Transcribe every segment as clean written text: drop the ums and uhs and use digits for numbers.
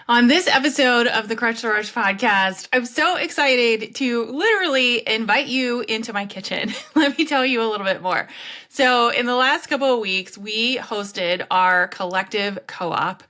On this episode of the Crush the Rush podcast, I'm so excited to literally invite you into my kitchen. Let me tell you a little bit more. So in the last couple of weeks, we hosted our collective co-op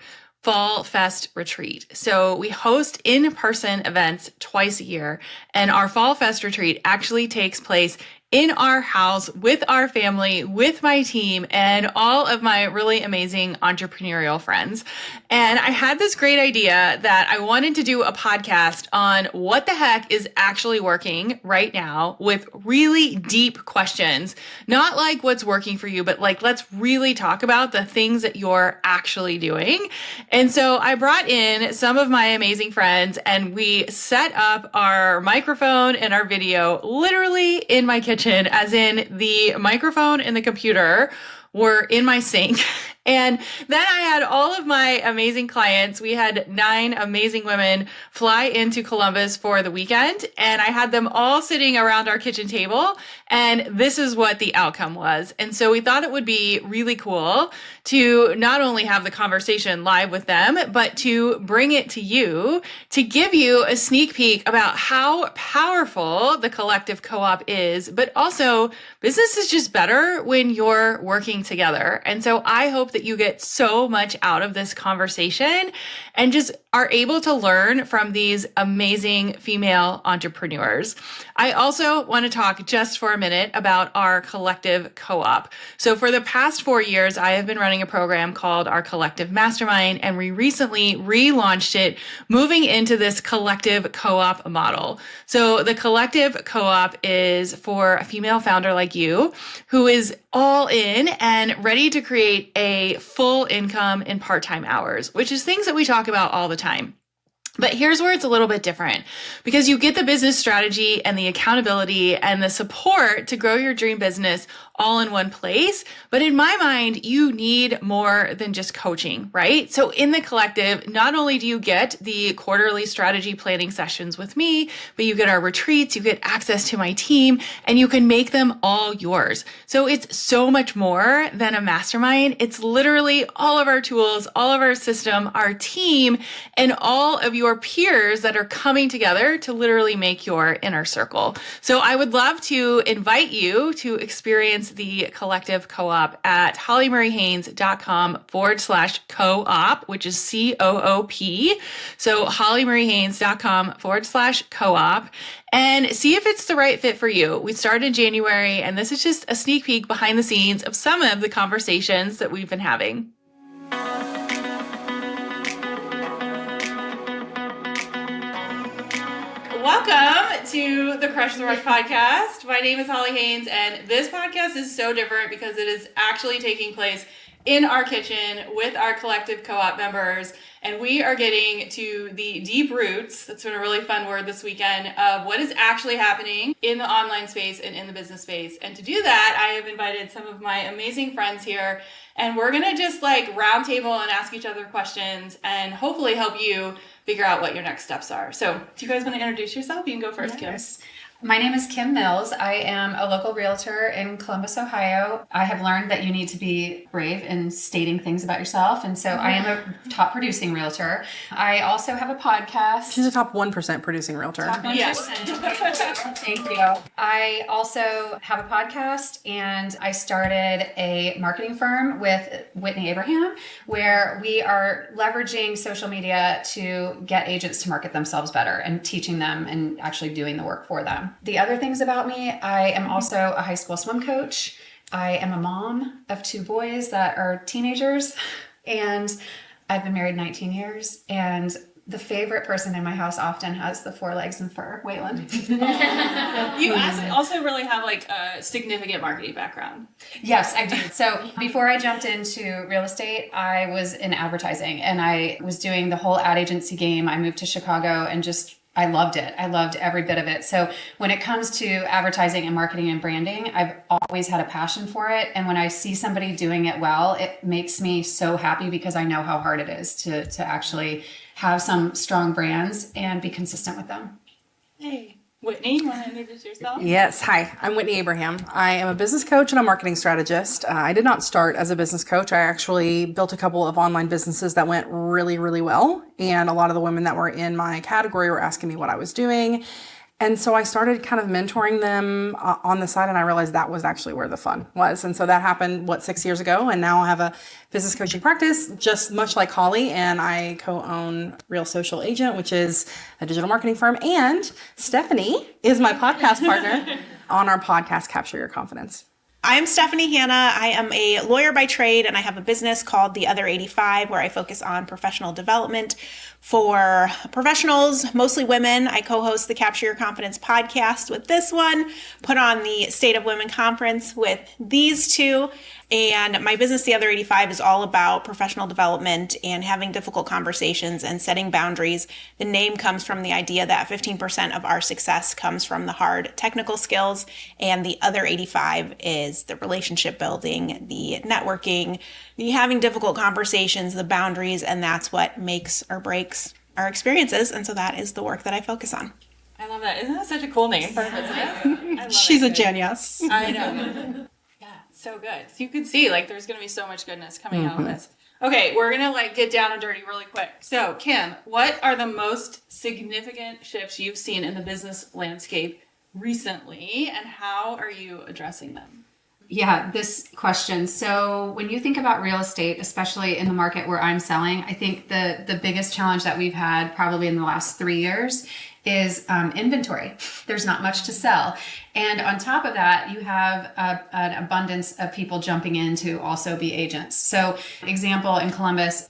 Fall Fest retreat. So we host in-person events twice a year, and our Fall Fest retreat actually takes place in our house with our family, with my team, and all of my really amazing entrepreneurial friends. And I had this great idea that I wanted to do a podcast on what the heck is actually working right now with really deep questions. Not like what's working for you, but like let's really talk about the things that you're actually doing. And so I brought in some of my amazing friends and we set up our microphone and our video literally in my kitchen, as in the microphone and the computer were in my sink. And then I had all of my amazing clients. We had 9 amazing women fly into Columbus for the weekend, and I had them all sitting around our kitchen table, and this is what the outcome was. And so we thought it would be really cool to not only have the conversation live with them, but to bring it to you, to give you a sneak peek about how powerful the collective co-op is, but also business is just better when you're working together. And so I hope that you get so much out of this conversation and just are able to learn from these amazing female entrepreneurs. I also want to talk just for a minute about our collective co-op. So for the past 4 years, I have been running a program called our Collective Mastermind, and we recently relaunched it, moving into this collective co-op model. So the collective co-op is for a female founder like you who is all in and ready to create a full income in part-time hours, which is things that we talk about all the time. But here's where it's a little bit different because you get the business strategy and the accountability and the support to grow your dream business all in one place. But in my mind, you need more than just coaching, right? So in the collective, not only do you get the quarterly strategy planning sessions with me, but you get our retreats, you get access to my team, and you can make them all yours. So it's so much more than a mastermind. It's literally all of our tools, all of our system, our team, and all of your peers that are coming together to literally make your inner circle. So I would love to invite you to experience the collective co-op at hollymariehaynes.com/co-op, which is COOP. So hollymariehaynes.com/co-op and see if it's the right fit for you. We started in January, and this is just a sneak peek behind the scenes of some of the conversations that we've been having. Welcome to the Crush the Rush podcast. My name is Holly Haynes, and this podcast is so different because it is actually taking place in our kitchen with our collective co-op members, and we are getting to the deep roots, that's been a really fun word this weekend, of what is actually happening in the online space and in the business space. And to do that, I have invited some of my amazing friends here, and we're gonna just like roundtable and ask each other questions and hopefully help you figure out what your next steps are. So do you guys want to introduce yourself? You can go first, Yes. My name is Kim Mills. I am a local realtor in Columbus, Ohio. I have learned that you need to be brave in stating things about yourself. And so I am a top producing realtor. I also have a podcast. She's a top 1% producing realtor. Top 1%. Yes. Thank you. I also have a podcast, and I started a marketing firm with Whitney Abraham, where we are leveraging social media to get agents to market themselves better and teaching them and actually doing the work for them. The other things about me, I am also a high school swim coach. I am a mom of 2 boys that are teenagers, and I've been married 19 years. And the favorite person in my house often has the 4 legs and fur, Waylon. You also really have like a significant marketing background. Yes, I do. So before I jumped into real estate, I was in advertising, and I was doing the whole ad agency game. I moved to Chicago and I loved it. I loved every bit of it. So when it comes to advertising and marketing and branding, I've always had a passion for it. And when I see somebody doing it well, it makes me so happy because I know how hard it is to actually have some strong brands and be consistent with them. Hey. Whitney, you want to introduce yourself? Yes. Hi, I'm Whitney Abraham. I am a business coach and a marketing strategist. I did not start as a business coach. I actually built a couple of online businesses that went really, really well. And a lot of the women that were in my category were asking me what I was doing. And so I started kind of mentoring them on the side, and I realized that was actually where the fun was. And so that happened, 6 years ago? And now I have a business coaching practice, just much like Holly, and I co-own Real Social Agent, which is a digital marketing firm. And Stephanie is my podcast partner on our podcast, Capture Your Confidence. I'm Stephanie Hanna. I am a lawyer by trade, and I have a business called The Other 85, where I focus on professional development for professionals, mostly women. I co-host the Capture Your Confidence podcast with this one, put on the State of Women conference with these two. And my business, The Other 85, is all about professional development and having difficult conversations and setting boundaries. The name comes from the idea that 15% of our success comes from the hard technical skills, and the other 85 is the relationship building, the networking, the having difficult conversations, the boundaries, and that's what makes or breaks our experiences. And so that is the work that I focus on. I love that. Isn't that such a cool name for a business? I love She's it. a genius. I know. Yeah, so good. So you can see, there's going to be so much goodness coming out of this. Okay, we're going to, get down and dirty really quick. So, Kim, what are the most significant shifts you've seen in the business landscape recently, and how are you addressing them? Yeah, this question. So when you think about real estate, especially in the market where I'm selling, I think the biggest challenge that we've had probably in the last 3 years is inventory. There's not much to sell. And on top of that, you have an abundance of people jumping in to also be agents. So example, in Columbus,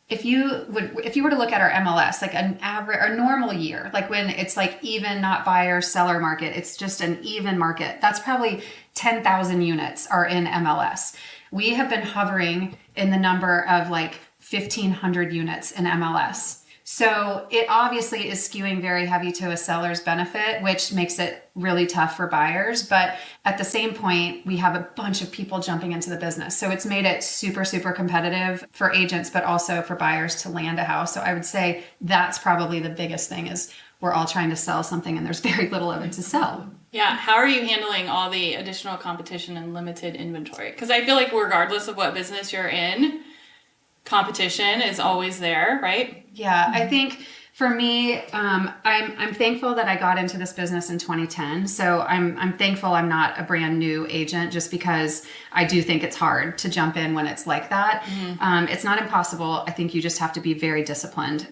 if you were to look at our MLS, an average or normal year, when it's even, not buyer seller market, it's just an even market, that's probably 10,000 units are in MLS. We have been hovering in the number of 1,500 units in MLS. So it obviously is skewing very heavy to a seller's benefit, which makes it really tough for buyers. But at the same point, we have a bunch of people jumping into the business. So it's made it super, super competitive for agents, but also for buyers to land a house. So I would say that's probably the biggest thing, is we're all trying to sell something and there's very little of it to sell. Yeah, how are you handling all the additional competition and limited inventory? Because I feel like regardless of what business you're in, competition is always there, right? Yeah, I think for me, I'm thankful that I got into this business in 2010. So I'm thankful I'm not a brand new agent, just because I do think it's hard to jump in when it's like that. Mm-hmm. It's not impossible. I think you just have to be very disciplined.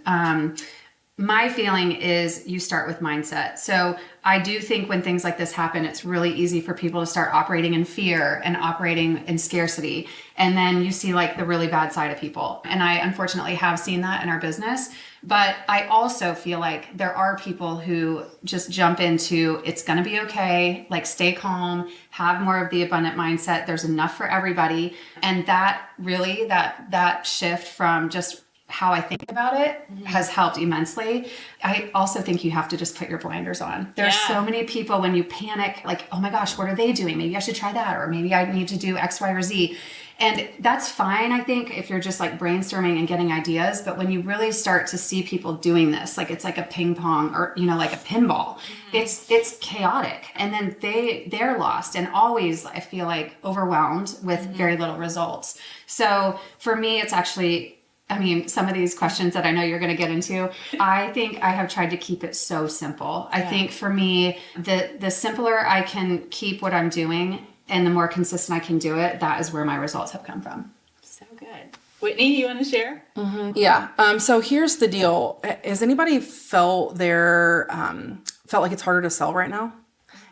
My feeling is you start with mindset. So I do think when things like this happen, it's really easy for people to start operating in fear and operating in scarcity. And then you see the really bad side of people. And I unfortunately have seen that in our business. But I also feel like there are people who just jump into, it's going to be okay, stay calm, have more of the abundant mindset. There's enough for everybody. And that really, that shift from just how I think about it has helped immensely. I also think you have to just put your blinders on. There's so many people, when you panic, oh my gosh, what are they doing? Maybe I should try that. Or maybe I need to do X, Y, or Z. And that's fine, I think, if you're just brainstorming and getting ideas. But when you really start to see people doing this, it's like a ping pong or, a pinball, it's chaotic. And then they're lost and always, I feel overwhelmed with very little results. So for me, it's actually, some of these questions that I know you're going to get into, I think I have tried to keep it so simple. I think for me, the simpler I can keep what I'm doing and the more consistent I can do it, that is where my results have come from. So good. Whitney, you want to share? Mm-hmm. Yeah. So here's the deal. Has anybody felt like it's harder to sell right now?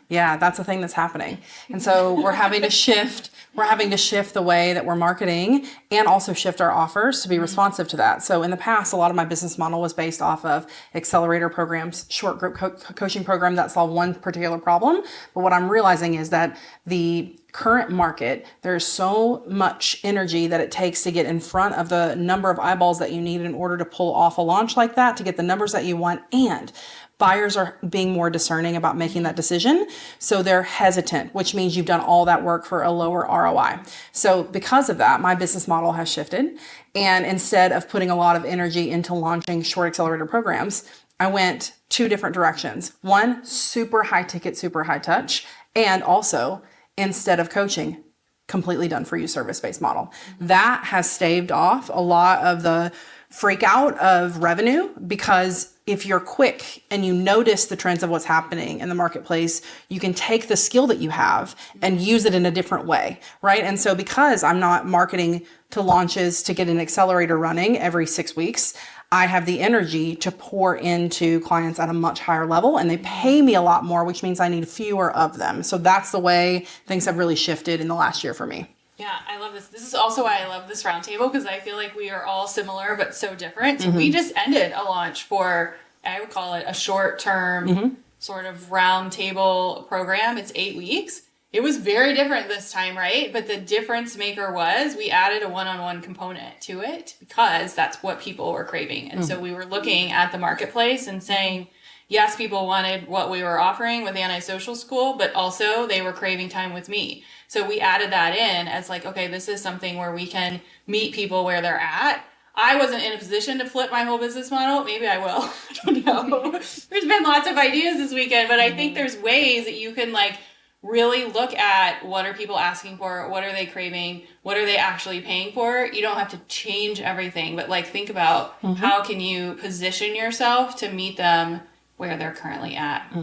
Yeah, that's a thing that's happening. And so we're having to shift the way that we're marketing and also shift our offers to be responsive to that. So in the past, a lot of my business model was based off of accelerator programs, short group coaching program that solve one particular problem. But what I'm realizing is that the current market, there's so much energy that it takes to get in front of the number of eyeballs that you need in order to pull off a launch like that, to get the numbers that you want. And buyers are being more discerning about making that decision. So they're hesitant, which means you've done all that work for a lower ROI. So because of that, my business model has shifted. And instead of putting a lot of energy into launching short accelerator programs, I went two different directions. One, super high ticket, super high touch. And also, instead of coaching, completely done for you service-based model. That has staved off a lot of the freak out of revenue, because if you're quick and you notice the trends of what's happening in the marketplace, you can take the skill that you have and use it in a different way, right? And so because I'm not marketing to launches to get an accelerator running every 6 weeks, I have the energy to pour into clients at a much higher level, and they pay me a lot more, which means I need fewer of them. So that's the way things have really shifted in the last year for me. Yeah, I love this. This is also why I love this roundtable, because I feel like we are all similar but so different. So we just ended a launch for, I would call it a short-term sort of roundtable program. It's 8 weeks. It was very different this time, right? But the difference maker was we added a one-on-one component to it, because that's what people were craving. And so we were looking at the marketplace and saying, yes, people wanted what we were offering with Antisocial School, but also they were craving time with me. So we added that in as like, okay, this is something where we can meet people where they're at. I wasn't in a position to flip my whole business model. Maybe I will. I don't know. There's been lots of ideas this weekend, but I think there's ways that you can like really look at what are people asking for, what are they craving, what are they actually paying for. You don't have to change everything, but like think about how can you position yourself to meet them where they're currently at.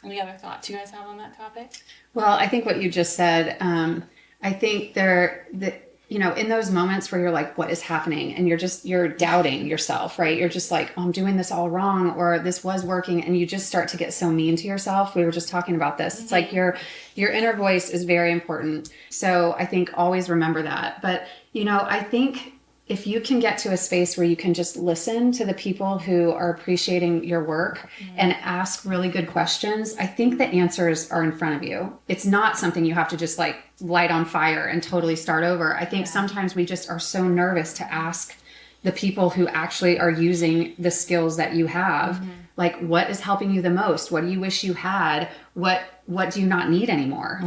Any other thoughts you guys have on that topic? Well, I think what you just said, I think in those moments where you're like, what is happening? And you're doubting yourself, right? You're just like, oh, I'm doing this all wrong, or this was working. And you just start to get so mean to yourself. We were just talking about this. It's like your inner voice is very important. So I think always remember that. But, I think if you can get to a space where you can just listen to the people who are appreciating your work and ask really good questions, I think the answers are in front of you. It's not something you have to just like light on fire and totally start over. I think sometimes we just are so nervous to ask the people who actually are using the skills that you have, like what is helping you the most? What do you wish you had? What do you not need anymore?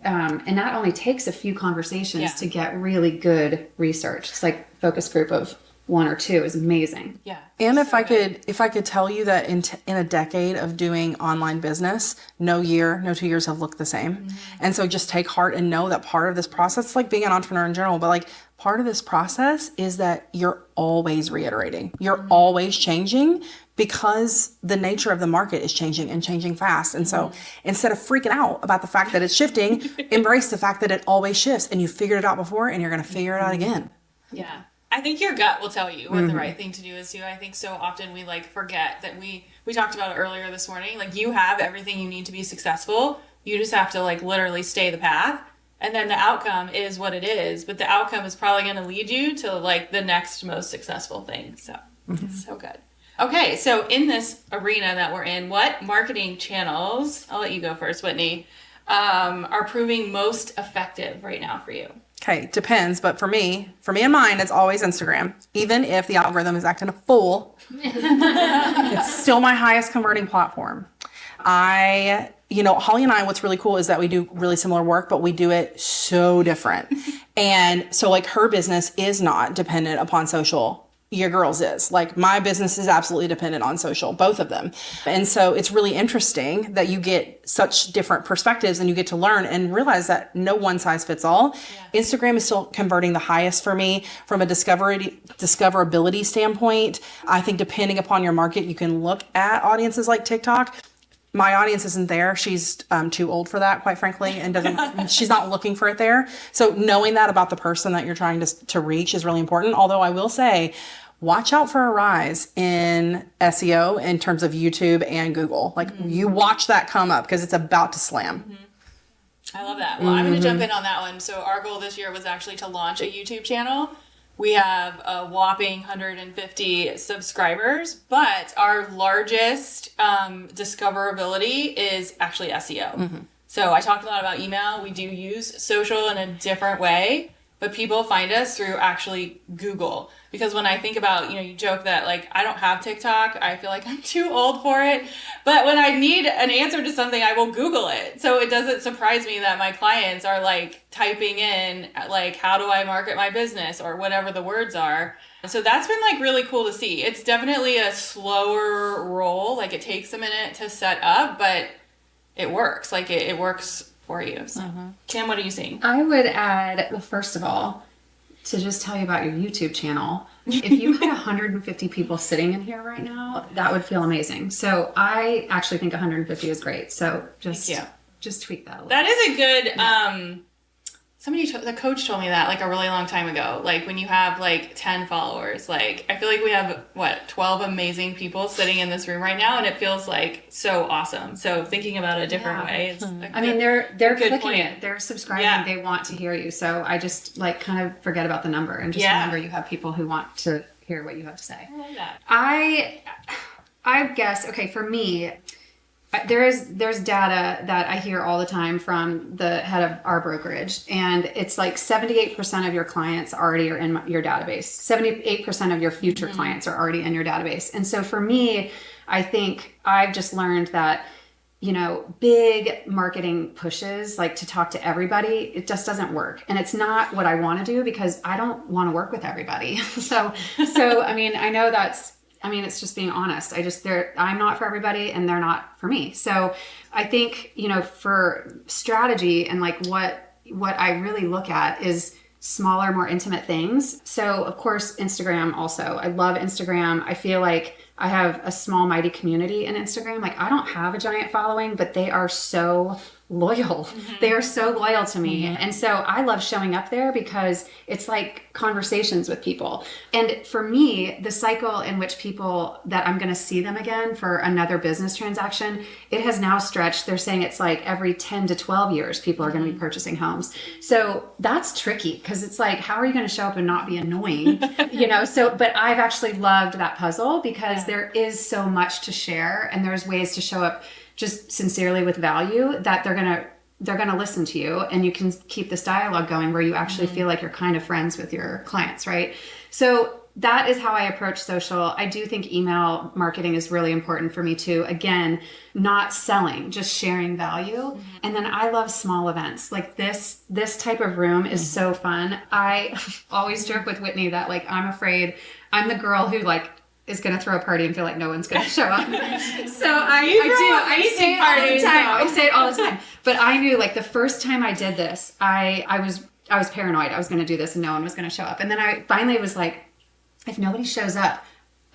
And that only takes a few conversations to get really good research. It's like focus group of 1 or 2 is amazing. Yeah. And if I could tell you that in a decade of doing online business, no 2 years have looked the same. And so just take heart and know that part of this process, like being an entrepreneur in general, but like part of this process is that you're always reiterating. You're always changing, because the nature of the market is changing and changing fast. And so instead of freaking out about the fact that it's shifting, embrace the fact that it always shifts, and you figured it out before and you're going to figure it out again. Yeah. I think your gut will tell you what the right thing to do is too. I think so often we like forget that we talked about it earlier this morning. Like you have everything you need to be successful. You just have to like literally stay the path. And then the outcome is what it is. But the outcome is probably going to lead you to like the next most successful thing. So it's so good. Okay, so in this arena that we're in, what marketing channels, I'll let you go first, Whitney, are proving most effective right now for you? Okay, depends, but for me and mine, it's always Instagram. Even if the algorithm is acting a fool, it's still my highest converting platform. Holly and I, what's really cool is that we do really similar work, but we do it so different. And so like her business is not dependent upon social. Your girls is. Like my business is absolutely dependent on social, both of them. And so it's really interesting that you get such different perspectives and you get to learn and realize that no one size fits all. Yeah. Instagram is still converting the highest for me from a discoverability standpoint. I think depending upon your market, you can look at audiences like TikTok. My audience isn't there. She's too old for that, quite frankly, and she's not looking for it there. So knowing that about the person that you're trying to reach is really important. Although I will say, watch out for a rise in SEO in terms of YouTube and Google. Like you watch that come up because it's about to slam. I love that. Well, I'm going to jump in on that one. So our goal this year was actually to launch a YouTube channel. We have a whopping 150 subscribers, but our largest discoverability is actually SEO. So I talked a lot about email. We do use social in a different way, but people find us through actually Google. Because when I think about, you joke that like, I don't have TikTok. I feel like I'm too old for it. But when I need an answer to something, I will Google it. So it doesn't surprise me that my clients are like typing in like, how do I market my business or whatever the words are. So that's been like really cool to see. It's definitely a slower roll. Like it takes a minute to set up, but it works. Like it works for you. So. Kim, what are you seeing? I would add, well, first of all, to just tell you about your YouTube channel. If you had 150 people sitting in here right now, that would feel amazing. So I actually think 150 is great. So just tweak that a little. That is a good, the coach told me that like a really long time ago. Like when you have like 10 followers, like I feel like we have 12 amazing people sitting in this room right now, and it feels like so awesome. So thinking about it a different way. Is I mean, they're clicking point. it. They're subscribing. They want to hear you. So I just like kind of forget about the number and just remember you have people who want to hear what you have to say. I love that. I guess, okay, for me, there's data that I hear all the time from the head of our brokerage, and it's like 78% of your clients already are in your database. 78% of your future clients are already in your database. And so for me, I think I've just learned that, you know, big marketing pushes, like to talk to everybody, it just doesn't work. And it's not what I want to do because I don't want to work with everybody. So I mean, it's just being honest. I'm not for everybody and they're not for me. So I think, you know, for strategy and like what I really look at is smaller, more intimate things. So of course, Instagram also. I love Instagram. I feel like I have a small, mighty community in Instagram. Like I don't have a giant following, but they are so loyal. They are so loyal to me. And so I love showing up there because it's like conversations with people. And for me, the cycle in which people that I'm going to see them again for another business transaction, it has now stretched. They're saying it's like every 10 to 12 years, people are going to be purchasing homes. So that's tricky because it's like, how are you going to show up and not be annoying? You know, but I've actually loved that puzzle because there is so much to share and there's ways to show up just sincerely with value that they're going to listen to you, and you can keep this dialogue going where you actually feel like you're kind of friends with your clients, right? So that is how I approach social. I do think email marketing is really important for me too. Again, not selling, just sharing value. And then I love small events. Like this type of room is so fun. I always joke with Whitney that like I'm afraid I'm the girl who like is going to throw a party and feel like no one's going to show up. So I say it all the time. I say it all the time. But I knew like the first time I did this, I was paranoid. I was going to do this and no one was going to show up. And then I finally was like, if nobody shows up,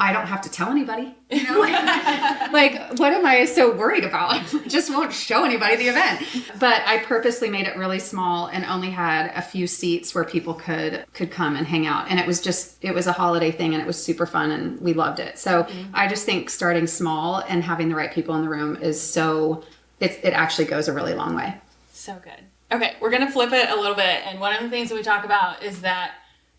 I don't have to tell anybody. You know, like what am I so worried about? Just won't show anybody the event. But I purposely made it really small and only had a few seats where people could come and hang out. And it was a holiday thing and it was super fun and we loved it. So I just think starting small and having the right people in the room is it actually goes a really long way. So good. Okay, we're going to flip it a little bit. And one of the things that we talk about is that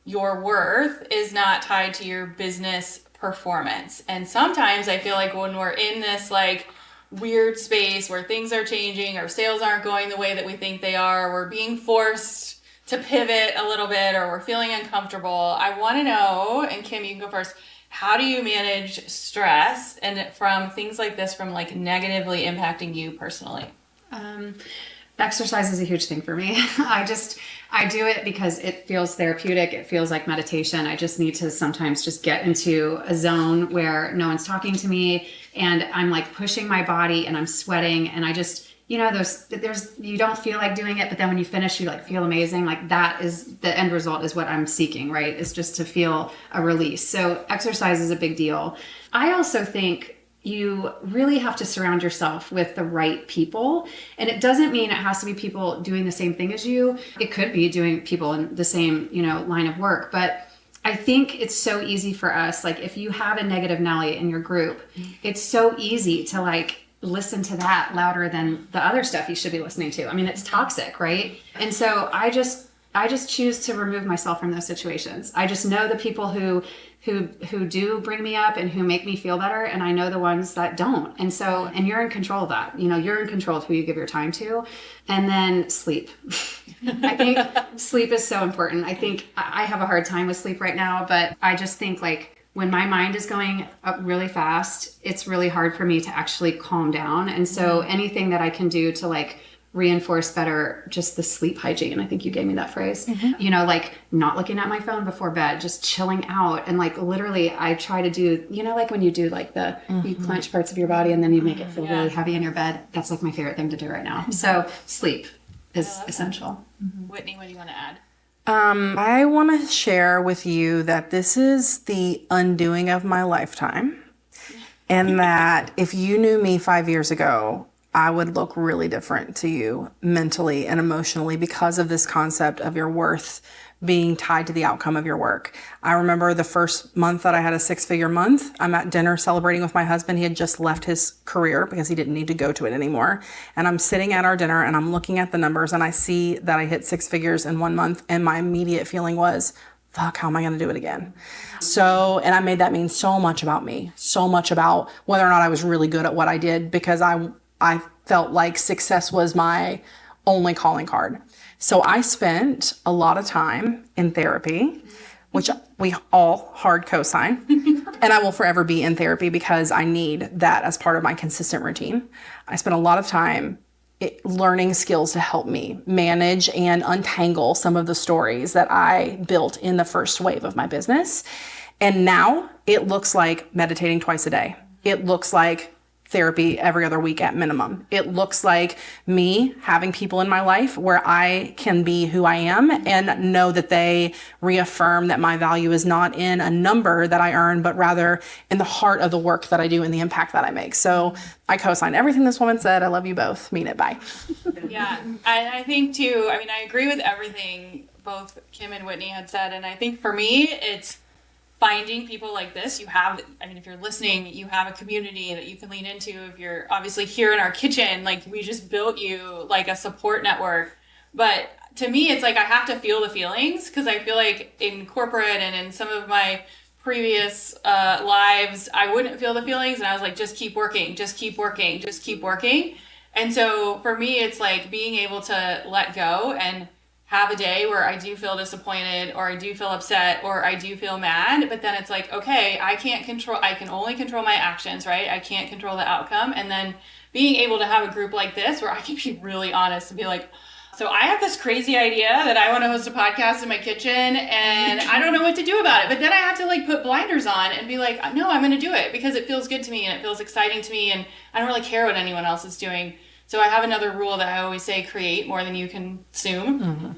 your worth is not tied to your business performance. And sometimes I feel like when we're in this like weird space where things are changing, our sales aren't going the way that we think they are, we're being forced to pivot a little bit, or we're feeling uncomfortable. I want to know, and Kim, you can go first, how do you manage stress and from things like this from like negatively impacting you personally? Exercise is a huge thing for me. I do it because it feels therapeutic. It feels like meditation. I just need to sometimes just get into a zone where no one's talking to me and I'm like pushing my body and I'm sweating and I just, you know, you don't feel like doing it, but then when you finish, you like feel amazing. Like that is the end result is what I'm seeking, right? It's just to feel a release. So exercise is a big deal. I also think you really have to surround yourself with the right people. And it doesn't mean it has to be people doing the same thing as you. It could be doing people in the same, you know, line of work. But I think it's so easy for us. Like if you have a negative Nelly in your group, it's so easy to like listen to that louder than the other stuff you should be listening to. I mean, it's toxic, right? And so I just choose to remove myself from those situations. I just know the people who do bring me up and who make me feel better, and I know the ones that don't. And you're in control of that. You know, you're in control of who you give your time to. And then sleep. I think sleep is so important. I think I have a hard time with sleep right now, but I just think like when my mind is going up really fast, it's really hard for me to actually calm down. And so anything that I can do to like reinforce better just the sleep hygiene. I think you gave me that phrase. You know, like not looking at my phone before bed, just chilling out. And like literally I try to do, you know, like when you do like you clench parts of your body and then you make it feel really heavy in your bed. That's like my favorite thing to do right now. So sleep is essential. Whitney, what do you want to add? I want to share with you that this is the undoing of my lifetime. And that if you knew me 5 years ago, I would look really different to you mentally and emotionally because of this concept of your worth being tied to the outcome of your work. I remember the first month that I had a 6-figure month, I'm at dinner celebrating with my husband. He had just left his career because he didn't need to go to it anymore. And I'm sitting at our dinner and I'm looking at the numbers and I see that I hit 6 figures in 1 month. And my immediate feeling was, fuck, how am I going to do it again? So, and I made that mean so much about me, so much about whether or not I was really good at what I did because I felt like success was my only calling card. So I spent a lot of time in therapy, which we all hard co-sign. And I will forever be in therapy because I need that as part of my consistent routine. I spent a lot of time learning skills to help me manage and untangle some of the stories that I built in the first wave of my business. And now it looks like meditating twice a day. It looks like therapy every other week at minimum. It looks like me having people in my life where I can be who I am and know that they reaffirm that my value is not in a number that I earn, but rather in the heart of the work that I do and the impact that I make. So I co-sign everything this woman said. I love you both. Mean it. Bye. Yeah, I think too, I mean, I agree with everything both Kim and Whitney had said. And I think for me, it's finding people like this. You have, I mean, if you're listening, you have a community that you can lean into. If you're obviously here in our kitchen, like we just built you like a support network. But to me, it's like I have to feel the feelings because I feel like in corporate and in some of my previous lives, I wouldn't feel the feelings. And I was like, just keep working, just keep working, just keep working. And so for me, it's like being able to let go and have a day where I do feel disappointed or I do feel upset or I do feel mad, but then it's like, okay, I can only control my actions, right? I can't control the outcome. And then being able to have a group like this where I can be really honest and be like, so I have this crazy idea that I want to host a podcast in my kitchen and I don't know what to do about it. But then I have to like put blinders on and be like, no, I'm going to do it because it feels good to me and it feels exciting to me and I don't really care what anyone else is doing. So I have another rule that I always say, create more than you consume. Mm-hmm.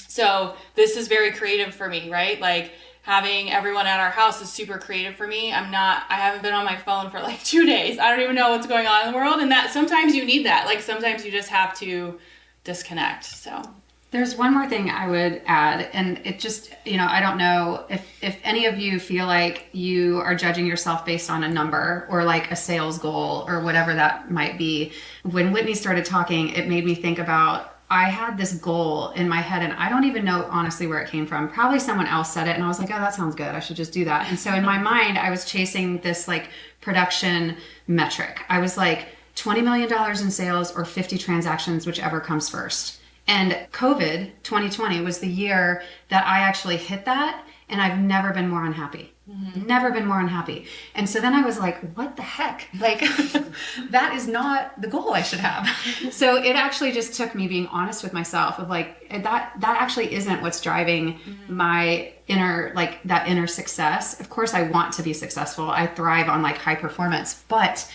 So this is very creative for me, right? Like having everyone at our house is super creative for me. I haven't been on my phone for like 2 days. I don't even know what's going on in the world. And that sometimes you need that. Like sometimes you just have to disconnect. So there's one more thing I would add, and it just, I don't know if any of you feel like you are judging yourself based on a number or like a sales goal or whatever that might be. When Whitney started talking, it made me think about, I had this goal in my head and I don't even know honestly where it came from. Probably someone else said it and I was like, oh, that sounds good. I should just do that. And so in my mind, I was chasing this like production metric. I was like $20 million in sales or 50 transactions, whichever comes first. And COVID 2020 was the year that I actually hit that. And I've never been more unhappy. Mm-hmm. Never been more unhappy. And so then I was like, what the heck? Like, that is not the goal I should have. So it actually just took me being honest with myself of like, that actually isn't what's driving my inner, like that inner success. Of course I want to be successful. I thrive on like high performance, but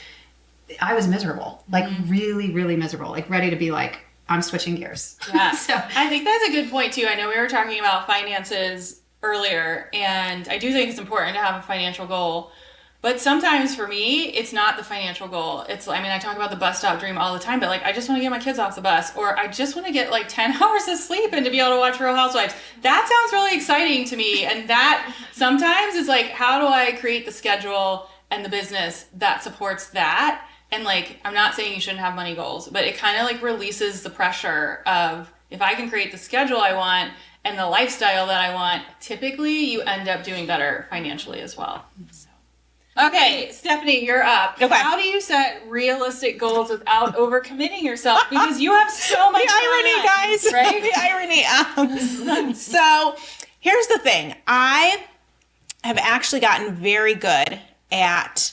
I was miserable, like really, really miserable, like ready to be like, I'm switching gears. Yeah. So I think that's a good point too. I know we were talking about finances earlier, and I do think it's important to have a financial goal. But sometimes for me, it's not the financial goal. I talk about the bus stop dream all the time, but like, I just want to get my kids off the bus, or I just want to get like 10 hours of sleep and to be able to watch Real Housewives. That sounds really exciting to me. And that sometimes is like, how do I create the schedule and the business that supports that? And like, I'm not saying you shouldn't have money goals, but it kind of like releases the pressure of, if I can create the schedule I want and the lifestyle that I want, typically you end up doing better financially as well. So. Okay, Stephanie, you're up. Okay. How do you set realistic goals without overcommitting yourself? Because you have so much irony, guys. Right? The irony. So here's the thing. I have actually gotten very good at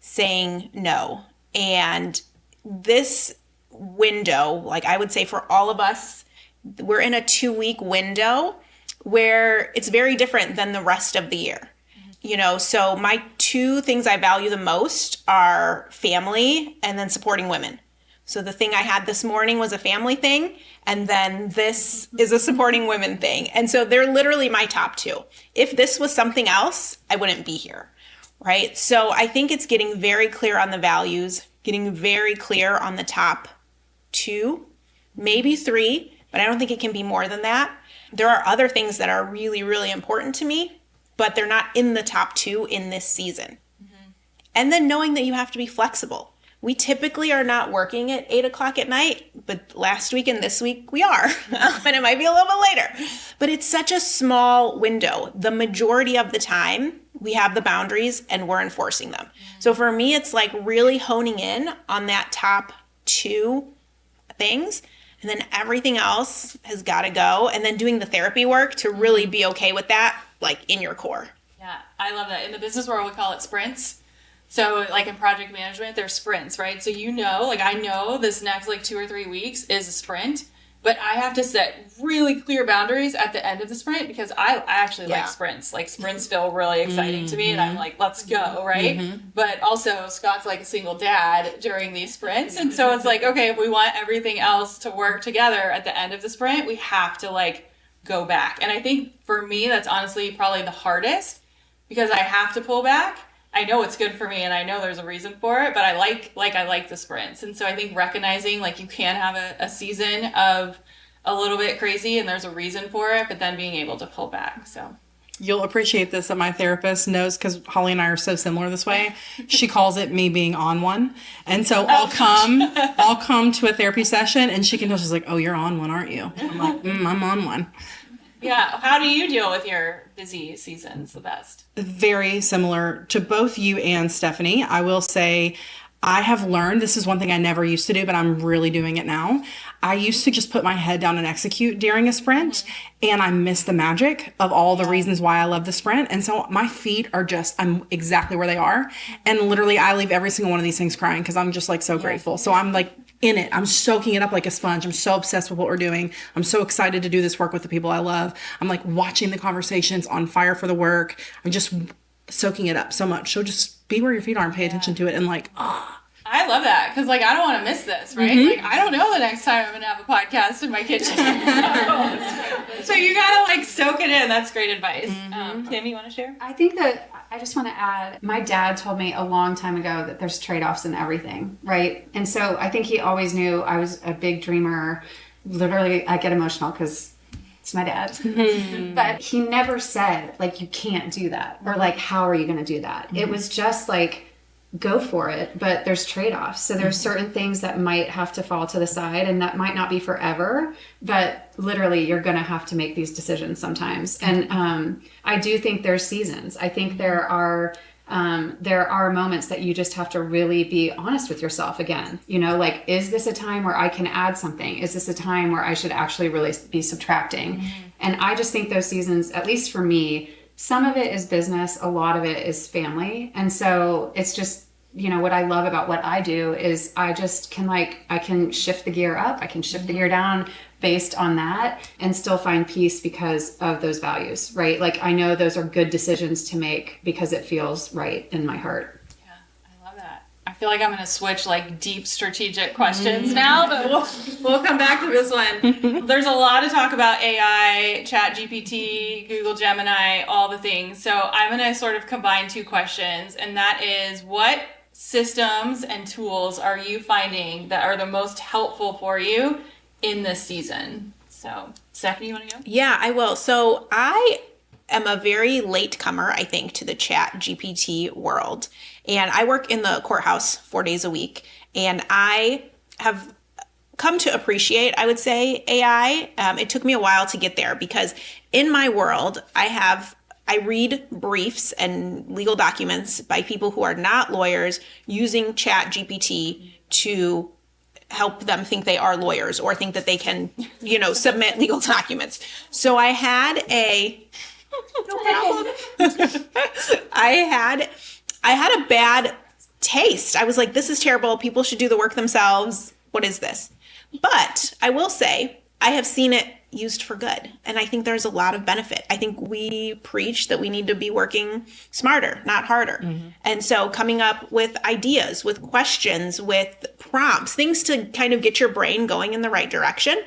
saying no. And this window, like I would say for all of us, we're in a 2-week window where it's very different than the rest of the year. You know, so my 2 things I value the most are family and then supporting women. So the thing I had this morning was a family thing, and then this is a supporting women thing. And so they're literally my top 2. If this was something else, I wouldn't be here, right? So I think it's getting very clear on the values, getting very clear on the top 2, maybe 3, but I don't think it can be more than that. There are other things that are really, really important to me, but they're not in the top 2 in this season. And then knowing that you have to be flexible. We typically are not working at 8 o'clock at night, but last week and this week we are. And it might be a little bit later. But it's such a small window. The majority of the time, we have the boundaries and we're enforcing them. So for me, it's like really honing in on that top 2 things. And then everything else has got to go. And then doing the therapy work to really be okay with that, like in your core. Yeah, I love that. In the business world, we call it sprints. So like in project management, there's sprints, right? So like I know this next like 2 or 3 weeks is a sprint, but I have to set really clear boundaries at the end of the sprint because I actually like sprints. Like sprints feel really exciting to me and I'm like, let's go, right? But also Scott's like a single dad during these sprints. And so it's like, okay, if we want everything else to work together at the end of the sprint, we have to like go back. And I think for me, that's honestly probably the hardest because I have to pull back. I know it's good for me and I know there's a reason for it, but I like the sprints. And so I think recognizing like you can have a season of a little bit crazy and there's a reason for it, but then being able to pull back. So You'll appreciate this that my therapist knows because Holly and I are so similar this way. She calls it me being on one. And so I'll come to a therapy session and she can tell, she's like, oh, you're on one, aren't you? I'm like, I'm on one. yeah. How do you deal with your busy seasons the best? Very similar to both you and Stephanie. I will say I have learned, this is one thing I never used to do, but I'm really doing it now. I used to just put my head down and execute during a sprint, and I miss the magic of all the reasons why I love the sprint. And so my feet are I'm exactly where they are. And literally I leave every single one of these things crying because I'm just like so grateful. So I'm like in it. I'm soaking it up like a sponge. I'm so obsessed with what we're doing. I'm so excited to do this work with the people I love. I'm like watching the conversations, on fire for the work. I'm just soaking it up so much. So just be where your feet are and pay attention to it and like, I love that because like I don't want to miss this, right? Like I don't know the next time I'm gonna have a podcast in my kitchen. So you gotta like soak it in. That's great advice. Tammy, you want to share? I think that I just want to add, my dad told me a long time ago that there's trade-offs in everything, right? And so I think he always knew I was a big dreamer. Literally, I get emotional because it's my dad. But he never said, like, you can't do that. Or like, how are you going to do that? It was just like, go for it, but there's trade-offs. So there's certain things that might have to fall to the side and that might not be forever, but literally you're going to have to make these decisions sometimes. And I do think there's seasons. I think there are moments that you just have to really be honest with yourself again. You know, like, is this a time where I can add something? Is this a time where I should actually really be subtracting? And I just think those seasons, at least for me, some of it is business, a lot of it is family. And so it's just, you know, what I love about what I do is I just can I can shift the gear up, I can shift the gear down based on that and still find peace because of those values, right? Like I know those are good decisions to make because it feels right in my heart. Yeah, I love that. I feel like I'm going to switch like deep strategic questions now, but we'll come back to this one. There's a lot of talk about AI, Chat GPT, Google Gemini, all the things. So I'm going to sort of combine 2 questions, and that is, what systems and tools are you finding that are the most helpful for you in this season? So Stephanie, you want to go? Yeah, I will. So I am a very late comer, I think, to the Chat GPT world. And I work in the courthouse 4 days a week. And I have come to appreciate, I would say, AI. It took me a while to get there because in my world, I read briefs and legal documents by people who are not lawyers using Chat GPT to help them think they are lawyers or think that they can, you know, submit legal documents. So I had no problem. I had a bad taste. I was like, this is terrible. People should do the work themselves. what is this? But I will say, I have seen it used for good. And I think there's a lot of benefit. I think we preach that we need to be working smarter, not harder. And so coming up with ideas, with questions, with prompts, things to kind of get your brain going in the right direction,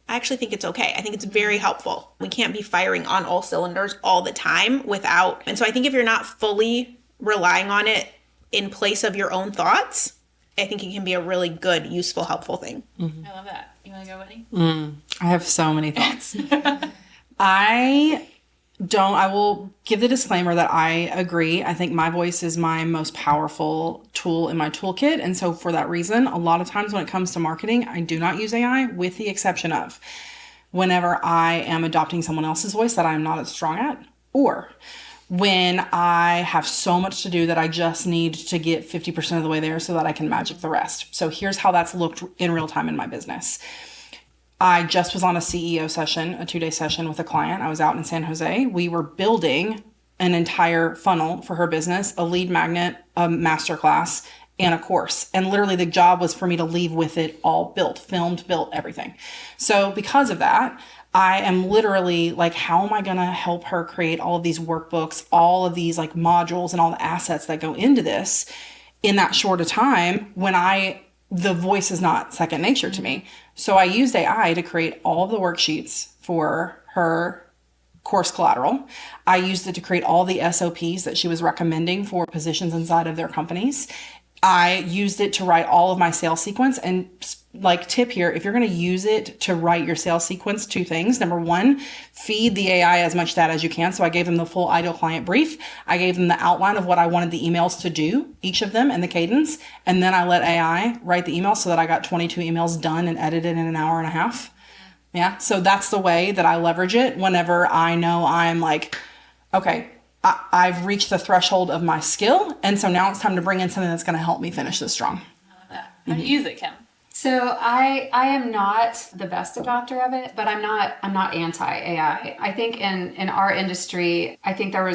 I actually think it's okay. I think it's very helpful. We can't be firing on all cylinders all the time without. And so I think if you're not fully relying on it in place of your own thoughts, I think it can be a really good, useful, helpful thing. I love that. You want to go, Whitney? I have so many thoughts. I will give the disclaimer that I agree. I think my voice is my most powerful tool in my toolkit. And so for that reason, a lot of times when it comes to marketing, I do not use AI, with the exception of whenever I am adopting someone else's voice that I'm not as strong at, or when I have so much to do that I just need to get 50% of the way there so that I can magic the rest. So here's how that's looked in real time in my business. I just was on a CEO session, a 2-day session with a client. I was out in San Jose. We were building an entire funnel for her business, a lead magnet, a masterclass, and a course. And literally the job was for me to leave with it all built, filmed, built, everything. So because of that, I am literally like, how am I going to help her create all of these workbooks, all of these like modules and all the assets that go into this in that short a time when the voice is not second nature to me. So I used AI to create all of the worksheets for her course collateral. I used it to create all the SOPs that she was recommending for positions inside of their companies. I used it to write all of my sales sequence. And like tip here, if you're going to use it to write your sales sequence, 2 things. Number 1, feed the AI as much data as you can. So I gave them the full ideal client brief. I gave them the outline of what I wanted the emails to do, each of them, and the cadence. And then I let AI write the emails so that I got 22 emails done and edited in an hour and a half. Yeah. So that's the way that I leverage it whenever I know I'm like, okay, I've reached the threshold of my skill. And so now it's time to bring in something that's going to help me finish this strong. I love that. How do you use it, Kim? So I am not the best adopter of it, but I'm not anti AI. I think in our industry, I think there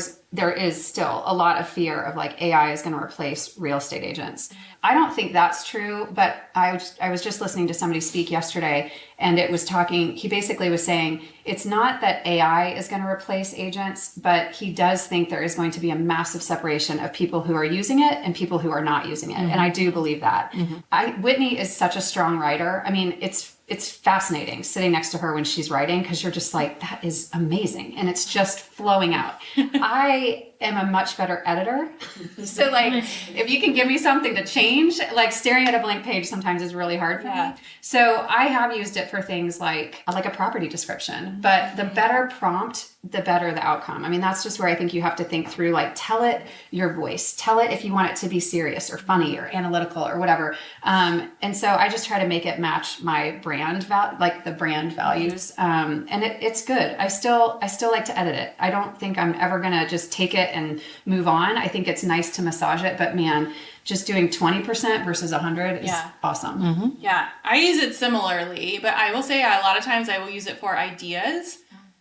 is still a lot of fear of like AI is going to replace real estate agents. I don't think that's true, but I was just listening to somebody speak yesterday, and he basically was saying it's not that AI is going to replace agents, but he does think there is going to be a massive separation of people who are using it and people who are not using it. And I do believe that. Whitney is such a strong writer. I mean, it's fascinating sitting next to her when she's writing, because you're just like, that is amazing. And it's just flowing out. I am a much better editor. So like, if you can give me something to change, like staring at a blank page sometimes is really hard for me. So I have used it for things like a property description, but the better prompt, the better the outcome. I mean, that's just where I think you have to think through, like, tell it your voice, tell it if you want it to be serious or funny or analytical or whatever. And so I just try to make it match my brand the brand values. And it's good. I still like to edit it. I don't think I'm ever going to just take it and move on. I think it's nice to massage it, but man, just doing 20% versus 100 is awesome. Yeah, I use it similarly, but I will say a lot of times I will use it for ideas.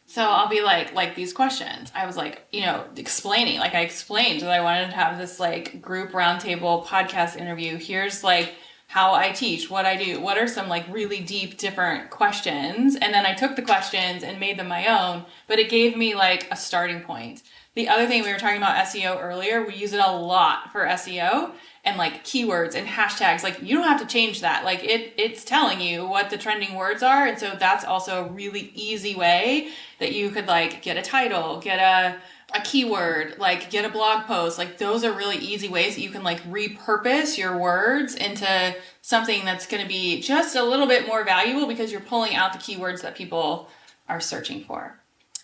So I'll be like these questions. I was like, explaining, like I explained that I wanted to have this like group roundtable podcast interview. Here's like how I teach, what I do, what are some like really deep, different questions. And then I took the questions and made them my own, but it gave me like a starting point. The other thing, we were talking about SEO earlier, we use it a lot for SEO and like keywords and hashtags. Like you don't have to change that. Like it's telling you what the trending words are. And so that's also a really easy way that you could like get a title, get a keyword, like get a blog post. Like those are really easy ways that you can like repurpose your words into something that's going to be just a little bit more valuable because you're pulling out the keywords that people are searching for.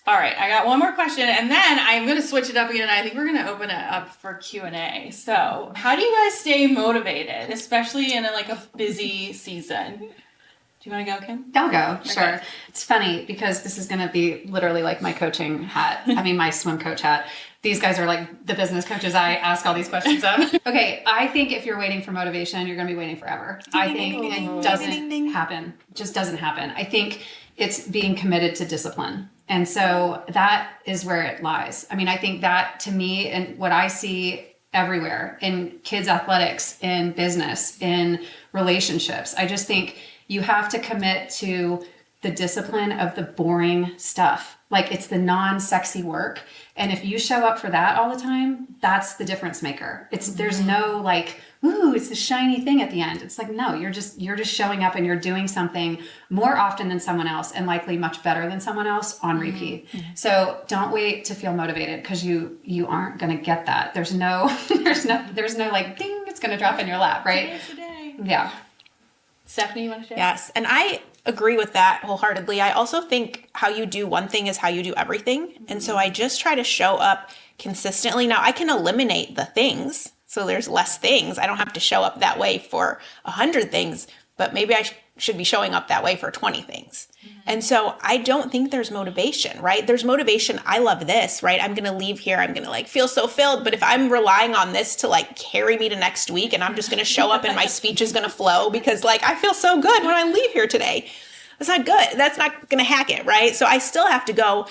All right, I got one more question, and then I'm going to switch it up again. I think we're going to open it up for Q&A. So how do you guys stay motivated, especially in a busy season? Do you want to go, Kim? I'll go, sure. Okay. It's funny because this is going to be literally like my coaching hat. I mean, my swim coach hat. These guys are like the business coaches I ask all these questions of. Okay, I think if you're waiting for motivation, you're going to be waiting forever. I think it doesn't happen. It just doesn't happen. I think it's being committed to discipline. And so that is where it lies. I mean, I think that to me, and what I see everywhere, in kids athletics, in business, in relationships. I just think you have to commit to the discipline of the boring stuff. Like, it's the non-sexy work. And if you show up for that all the time, that's the difference maker. There's no like, ooh, it's the shiny thing at the end. It's like, no, you're just showing up and you're doing something more often than someone else, and likely much better than someone else on repeat. So don't wait to feel motivated, because you aren't going to get that. There's no like ding, it's going to drop in your lap, right? Today's the day. Yeah. Stephanie, you want to share? Yes. And I agree with that wholeheartedly. I also think how you do one thing is how you do everything. And so I just try to show up consistently. Now, I can eliminate the things, so there's less things. I don't have to show up that way for 100 things, but maybe I should be showing up that way for 20 things. And so I don't think there's motivation, right? There's motivation. I love this, right? I'm going to leave here. I'm going to like feel so filled. But if I'm relying on this to like carry me to next week, and I'm just going to show up and my speech is going to flow because like I feel so good when I leave here today, that's not good. That's not going to hack it, right? So I still have to go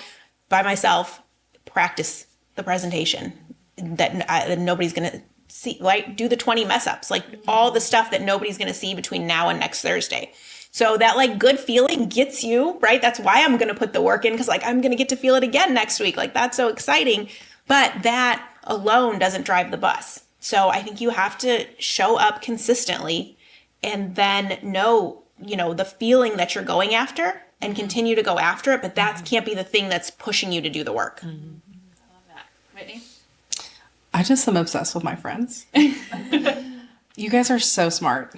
by myself, practice the presentation that nobody's going to see, like do the 20 mess ups, like all the stuff that nobody's going to see between now and next Thursday. So that like good feeling gets you, right? That's why I'm going to put the work in, because like I'm going to get to feel it again next week. Like that's so exciting. But that alone doesn't drive the bus. So I think you have to show up consistently and then know, the feeling that you're going after and continue to go after it. But that can't be the thing that's pushing you to do the work. I love that. Whitney? I just am obsessed with my friends. You guys are so smart.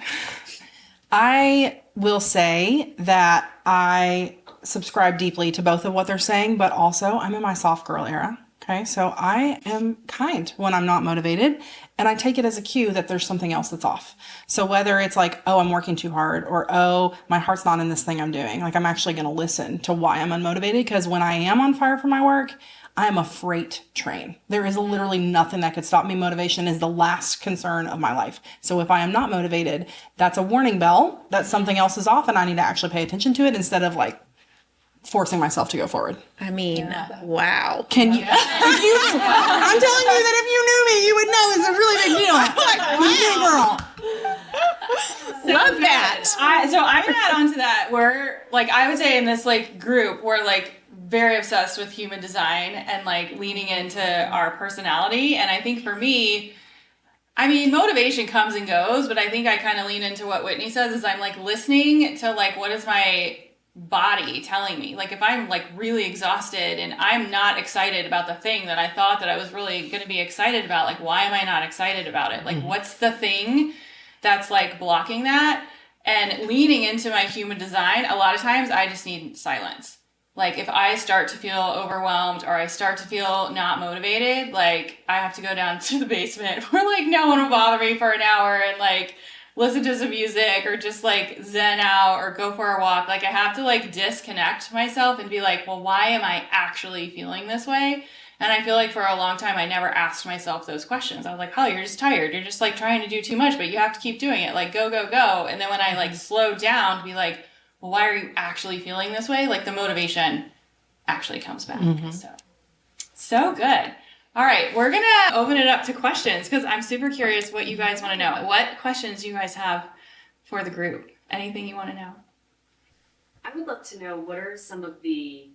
I will say that I subscribe deeply to both of what they're saying, but also I'm in my soft girl era. Okay. So I am kind when I'm not motivated, and I take it as a cue that there's something else that's off. So whether it's like, oh, I'm working too hard, or, oh, my heart's not in this thing I'm doing. Like, I'm actually going to listen to why I'm unmotivated, because when I am on fire for my work, I am a freight train. There is literally nothing that could stop me. Motivation is the last concern of my life. So if I am not motivated, that's a warning bell that something else is off, and I need to actually pay attention to it instead of like forcing myself to go forward. I mean, wow. Can you? I'm telling you that if you knew me, you would know it's a really big deal. I'm a big girl. Love that. So I'm gonna add on to that. We're like, I would say in this like group, we're like very obsessed with human design and like leaning into our personality. And I think for me, I mean, motivation comes and goes, but I think I kind of lean into what Whitney says, is I'm like listening to like, what is my body telling me? Like, if I'm like really exhausted and I'm not excited about the thing that I thought that I was really going to be excited about, like, why am I not excited about it? Like, what's the thing that's like blocking that? And leaning into my human design, a lot of times I just need silence. Like, if I start to feel overwhelmed or I start to feel not motivated, like, I have to go down to the basement where like no one will bother me for an hour and like listen to some music or just like zen out or go for a walk. Like, I have to like disconnect myself and be like, well, why am I actually feeling this way? And I feel like for a long time, I never asked myself those questions. I was like, oh, you're just tired. You're just like trying to do too much, but you have to keep doing it. Like, go, go, go. And then when I like slowed down to be like, well, why are you actually feeling this way? Like, the motivation actually comes back. So good. All right, we're gonna open it up to questions because I'm super curious what you guys want to know. What questions do you guys have for the group? Anything you want to know? I would love to know, what are some of the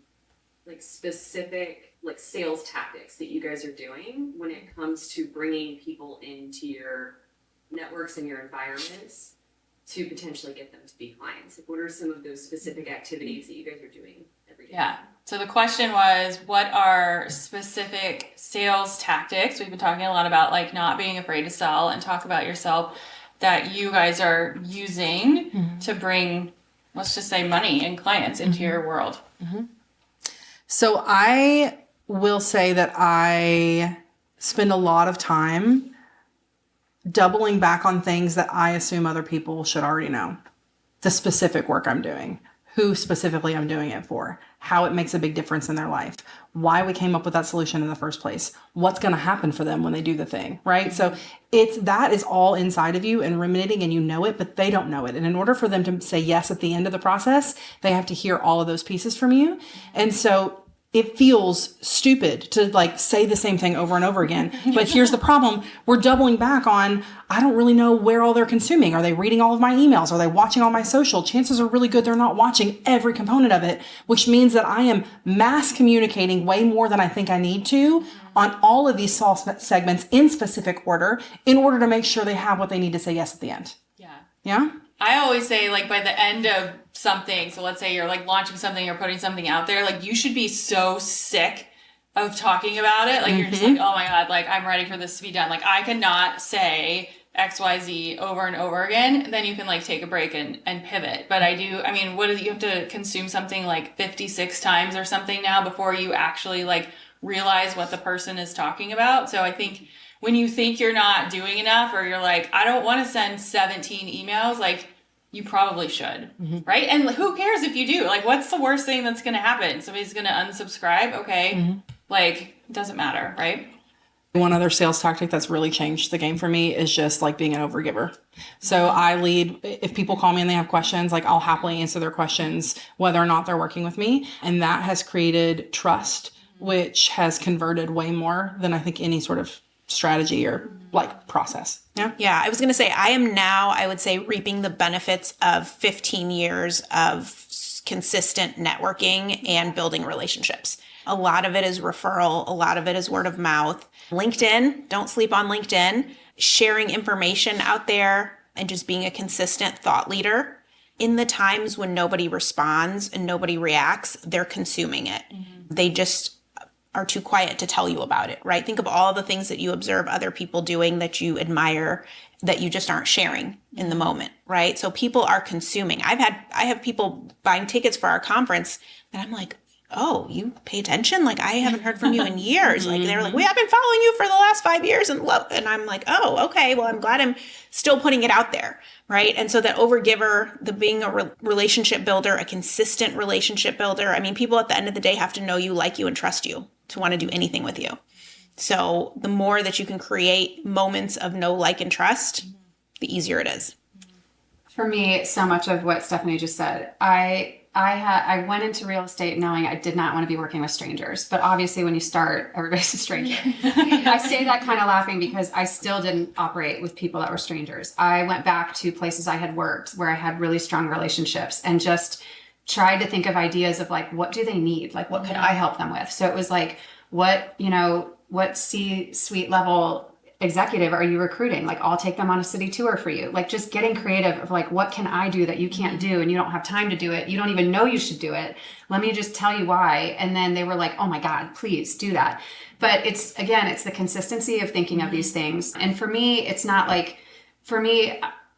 like specific like sales tactics that you guys are doing when it comes to bringing people into your networks and your environments to potentially get them to be clients? Like, what are some of those specific activities that you guys are doing every day? Yeah. So the question was, what are specific sales tactics? We've been talking a lot about like not being afraid to sell and talk about yourself that you guys are using to bring, let's just say, money and clients into your world. So I will say that I spend a lot of time doubling back on things that I assume other people should already know. The specific work I'm doing, who specifically I'm doing it for, how it makes a big difference in their life, why we came up with that solution in the first place, what's going to happen for them when they do the thing, right? So that is all inside of you and ruminating, and you know it, but they don't know it. And in order for them to say yes at the end of the process, they have to hear all of those pieces from you. And so it feels stupid to like say the same thing over and over again. But here's the problem. We're doubling back on, I don't really know where all they're consuming. Are they reading all of my emails? Are they watching all my social? Chances are really good they're not watching every component of it, which means that I am mass communicating way more than I think I need to on all of these small segments in specific order in order to make sure they have what they need to say yes at the end. Yeah. Yeah? I always say, like, by the end of something, so let's say you're like launching something or putting something out there, like, you should be so sick of talking about it. Like, you're just like, oh my God, like, I'm ready for this to be done. Like, I cannot say XYZ over and over again. And then you can like take a break and pivot. But I mean, what is it? You have to consume something like 56 times or something now before you actually like realize what the person is talking about. So I think when you think you're not doing enough, or you're like, I don't want to send 17 emails, like, you probably should, right? And who cares if you do? Like, what's the worst thing that's going to happen? Somebody's going to unsubscribe. Okay. Like, it doesn't matter, right? One other sales tactic that's really changed the game for me is just like being an overgiver. So I lead, if people call me and they have questions, like I'll happily answer their questions, whether or not they're working with me. And that has created trust, which has converted way more than I think any sort of strategy or like process. Yeah. Yeah. I was going to say, I am now, I would say, reaping the benefits of 15 years of consistent networking and building relationships. A lot of it is referral. A lot of it is word of mouth. LinkedIn, don't sleep on LinkedIn. Sharing information out there and just being a consistent thought leader. In the times when nobody responds and nobody reacts, they're consuming it. They just are too quiet to tell you about it, right? Think of all the things that you observe other people doing that you admire that you just aren't sharing in the moment, right? So people are consuming. I have people buying tickets for our conference that I'm like, oh, you pay attention? Like, I haven't heard from you in years. Like, they're like, we have been following you for the last 5 years and I'm like, oh, okay. Well, I'm glad I'm still putting it out there. Right. And so that overgiver, the being a relationship builder, a consistent relationship builder. I mean, people at the end of the day have to know you, like you, and trust you to want to do anything with you. So the more that you can create moments of know, like, and trust, the easier it is. For me, so much of what Stephanie just said, I went into real estate knowing I did not want to be working with strangers. But obviously when you start, everybody's a stranger. I say that kind of laughing because I still didn't operate with people that were strangers. I went back to places I had worked where I had really strong relationships and just tried to think of ideas of like, what do they need? Like, what could I help them with? So it was like, what C-suite level executive are you recruiting? Like, I'll take them on a city tour for you. Like, just getting creative of like, what can I do that you can't do and you don't have time to do it? You don't even know you should do it. Let me just tell you why. And then they were like, oh my God, please do that. But it's the consistency of thinking of these things. And for me, it's not like,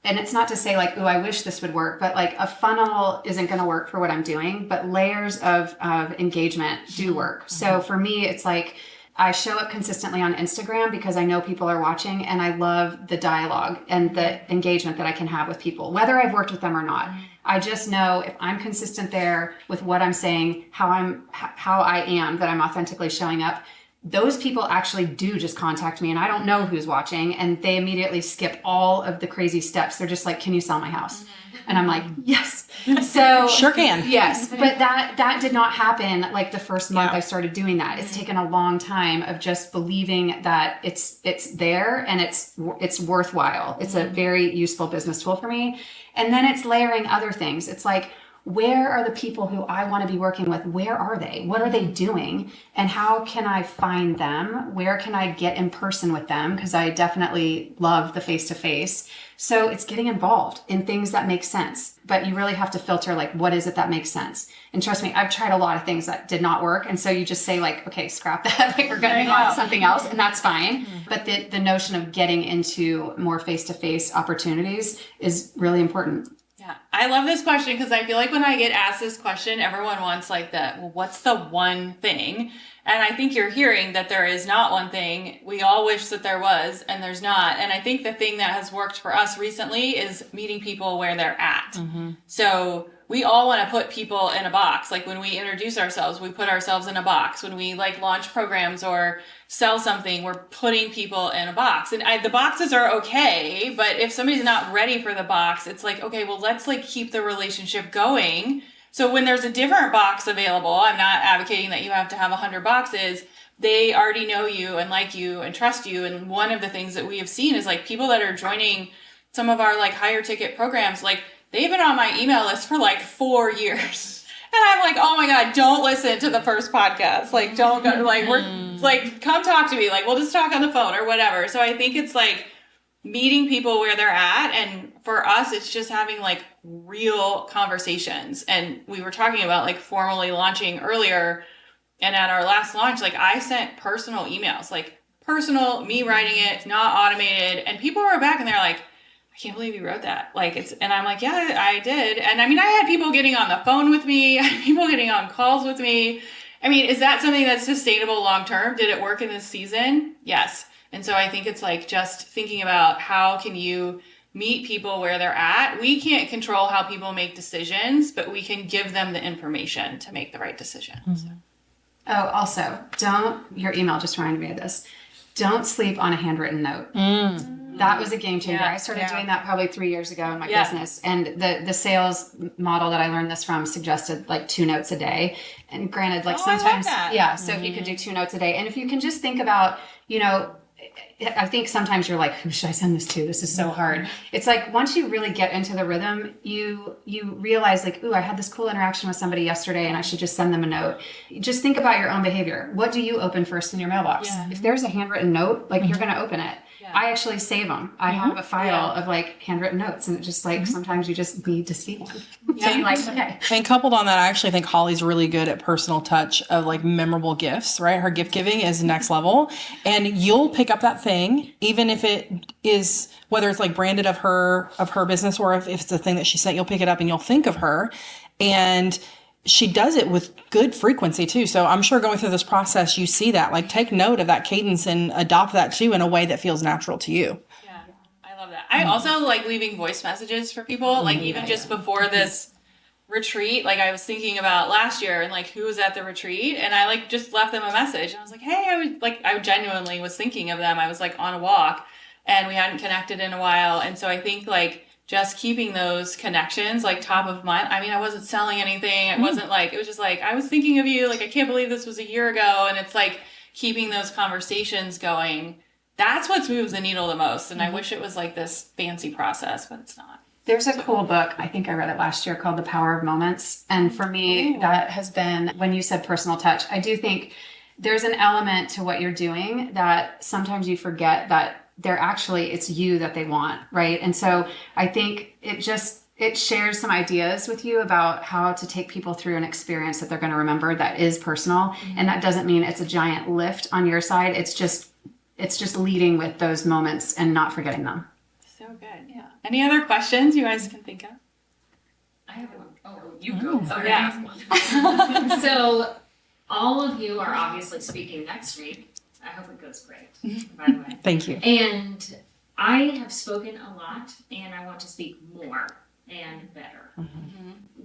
and it's not to say like, oh, I wish this would work, but like a funnel isn't going to work for what I'm doing, but layers of engagement do work. So for me, it's like, I show up consistently on Instagram because I know people are watching and I love the dialogue and the engagement that I can have with people, whether I've worked with them or not. I just know if I'm consistent there with what I'm saying, how I am, that I'm authentically showing up, those people actually do just contact me and I don't know who's watching and they immediately skip all of the crazy steps. They're just like, can you sell my house? And I'm like, yes. So sure can. Yes. But that did not happen like the first month I started doing that. It's taken a long time of just believing that it's there and it's worthwhile. It's a very useful business tool for me. And then it's layering other things. It's like, where are the people who I want to be working with? Where are they? What are they doing? And how can I find them? Where can I get in person with them? Because I definitely love the face-to-face. So it's getting involved in things that make sense. But you really have to filter, like, what is it that makes sense? And trust me, I've tried a lot of things that did not work. And so you just say, like, okay, scrap that. Like, we're going to move on to something else. And that's fine. But the notion of getting into more face-to-face opportunities is really important. Yeah, I love this question because I feel like when I get asked this question, everyone wants like what's the one thing? And I think you're hearing that there is not one thing. We all wish that there was, and there's not. And I think the thing that has worked for us recently is meeting people where they're at. So we all want to put people in a box. Like when we introduce ourselves, we put ourselves in a box. When we like launch programs or sell something, we're putting people in a box. And the boxes are okay, but if somebody's not ready for the box, it's like, okay, well, let's like keep the relationship going So when there's a different box available, I'm not advocating that you have to have 100 boxes. They already know you and like you and trust you. And one of the things that we have seen is like people that are joining some of our like higher ticket programs, like they've been on my email list for like 4 years. And I'm like, oh my God, don't listen to the first podcast. Like, don't go, like, we're like, come talk to me. Like, we'll just talk on the phone or whatever. So I think it's like meeting people where they're at. And for us, it's just having like real conversations. And we were talking about like formally launching earlier. And at our last launch, like I sent personal emails, like personal, me writing it, not automated. And people were back and they're like, I can't believe you wrote that. Like and I'm like, yeah, I did. And I mean, I had people getting on the phone with me, I had people getting on calls with me. I mean, is that something that's sustainable long-term? Did it work in this season? Yes. And so I think it's like just thinking about how can you meet people where they're at. We can't control how people make decisions, but we can give them the information to make the right decision. Mm-hmm. Oh, also, your email just reminded me of this. Don't sleep on a handwritten note. That was a game changer. I started doing that probably 3 years ago in my business. And the sales model that I learned this from suggested like 2 notes a day. And granted, like sometimes, so if you could do 2 notes a day. And if you can just think about, I think sometimes you're like, who should I send this to? This is so hard. It's like once you really get into the rhythm, you realize like, ooh, I had this cool interaction with somebody yesterday and I should just send them a note. Just think about your own behavior. What do you open first in your mailbox? Yeah. If there's a handwritten note, like you're going to open it. Yeah. I actually save them. I have a file of like handwritten notes, and it just like sometimes you just need to see one. So you're like, okay. And coupled on that, I actually think Holly's really good at personal touch of like memorable gifts, right? Her gift giving is next level. And you'll pick up that thing, even if it is, whether it's like branded of her business, or if it's a thing that she sent, you'll pick it up and you'll think of her. And she does it with good frequency too. So I'm sure going through this process, you see that, like take note of that cadence and adopt that too in a way that feels natural to you. Yeah, I love that. I also like leaving voice messages for people, like even just before this retreat, like I was thinking about last year and like who was at the retreat, and I like just left them a message. And I was like, hey, I genuinely was thinking of them. I was like on a walk and we hadn't connected in a while. And so I think like just keeping those connections like top of mind. I mean, I wasn't selling anything. It wasn't like, it was just like, I was thinking of you. Like, I can't believe this was a year ago. And it's like keeping those conversations going. That's what moves the needle the most. And I wish it was like this fancy process, but it's not. There's a cool book, I think I read it last year, called The Power of Moments. And for me, that has been, when you said personal touch, I do think there's an element to what you're doing that sometimes you forget that it's you that they want, right? And so I think it shares some ideas with you about how to take people through an experience that they're going to remember that is personal. And that doesn't mean it's a giant lift on your side. It's just leading with those moments and not forgetting them. So good. Yeah. Any other questions you guys can think of? I have one. Oh, you go. Oh, yeah. So all of you are obviously speaking next week. I hope it goes great, by the way. Thank you. And I have spoken a lot, and I want to speak more and better.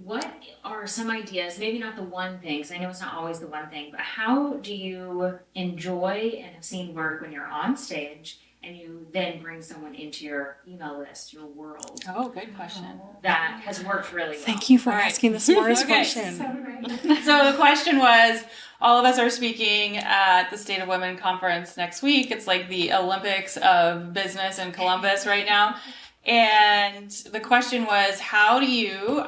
What are some ideas, maybe not the one thing, because I know it's not always the one thing, but how do you enjoy and have seen work when you're on stage and you then bring someone into your email list, your world? Oh, good question. That has worked really well. Thank you for asking the smartest question. So the question was, all of us are speaking at the State of Women conference next week. It's like the Olympics of business in Columbus right now. And the question was, how do you